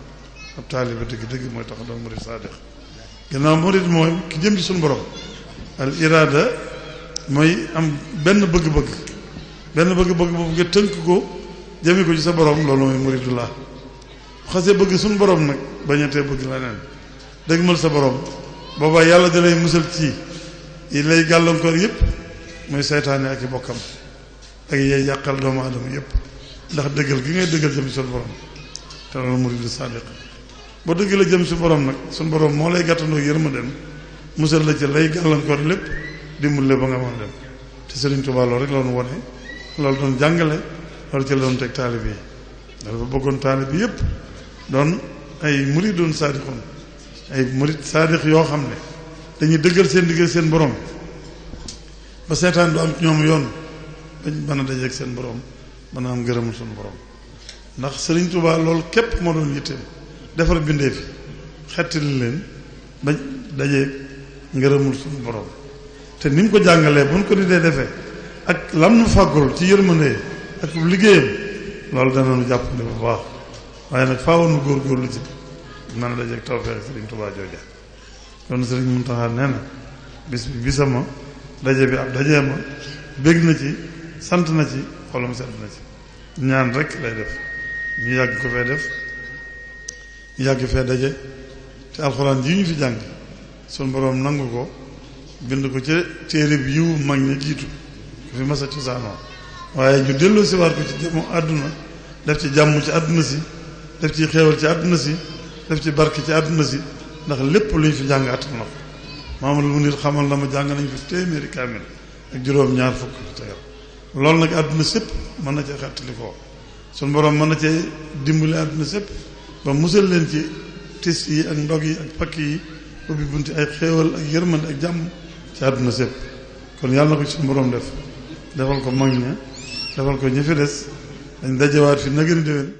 ab taalibe dëgg-dëgg mooy tax a doon murid saadiq gannaaw murid mooy ki jëm ci suñu borom al iraada mooy am benn bëgg-bëgg boobu nga tënk ko jëme ko ci sa borom loolu mooy muridullah xasee bëgg suñu borom nag bañatee bëgg leneen dëgmal sa borom boobaa yàlla da lay musal ci yi lay gàllankoor yépp mooy seytaane ak i bokkam ak yay yàqal doomu aadama yépp ndax dëggal gi ngay dëggal jëm ci suñu borom te loolu muridu sadiq boo dëgg la jëm ci borom nag suñu borom moo lay gàttandoo yërmandeem musal la ci lay gàllankoor lépp dimbali ba nga mën a dem te Sëriñ Tuubaa loolu rek la doon wone loolu doon jàngale loolu ci la doon teg taalib yi dafa bëggoon taalib yi yépp doon ay muridoon saadiqoon ay murid saadiq yoo xam ne dañuy dëggal seen diggal seen borom ba seetaan du am ñoom yoon bañ mën a dajeeg seen borom mën a am gërëmul suñu borom ndax Sëriñ Tuubaa loolu képp moo doon yitteem defar bindee fi xettali leen bañ dajeeg ngërëmul suñu borom te ni mu ko jàngalee bu ñu ko di dee defee ak lam nu fàggul ci yërmande ak liggéeyam loolu danañu jàppale bu baax waaye nag faawoon nu góorgóorlu ci mën a dajeeg tawfeex Sëriñ Tuubaa jooja kon Sëriñ Muntaxa nee na bis bi bisama daje bi ab dajee ma bég na ci sant na ci xolam sedd na ci ñaan rek lay def ñu yàgg ko fee def ñu yàgg fee daje te alxuraan ji ñu fi jàng suñu boroom nangu ko bind ko ci téere bi yiwu mag ña jiitu ku fi mas a cosaanoo waaye ñu delloo si waat ko ci jàmm àdduna def ci jàmm ci àdduna si def ci xeewal ci àdduna si def ci barke ci àdduna si ndax lépp lu ñu fi jàng attan na ko Mamadou Munir xamal na ma jàng nañ fi téeméeri kaamil ak juróom-ñaar fukk tegal loolu nag àdduna sépp mën na cee xettali ko suñu borom mën na cee dimbali àdduna sépp ba musal leen ci tis yi ak ndog yi ak pakk yi ubbi bunti ay xéewal ak yërmande ak jàmm ci àdduna sépp kon yàlla na ko ci suñu borom def defal ko mag ña defal ko ñi fi des dañ dajewaat fi nagën déwén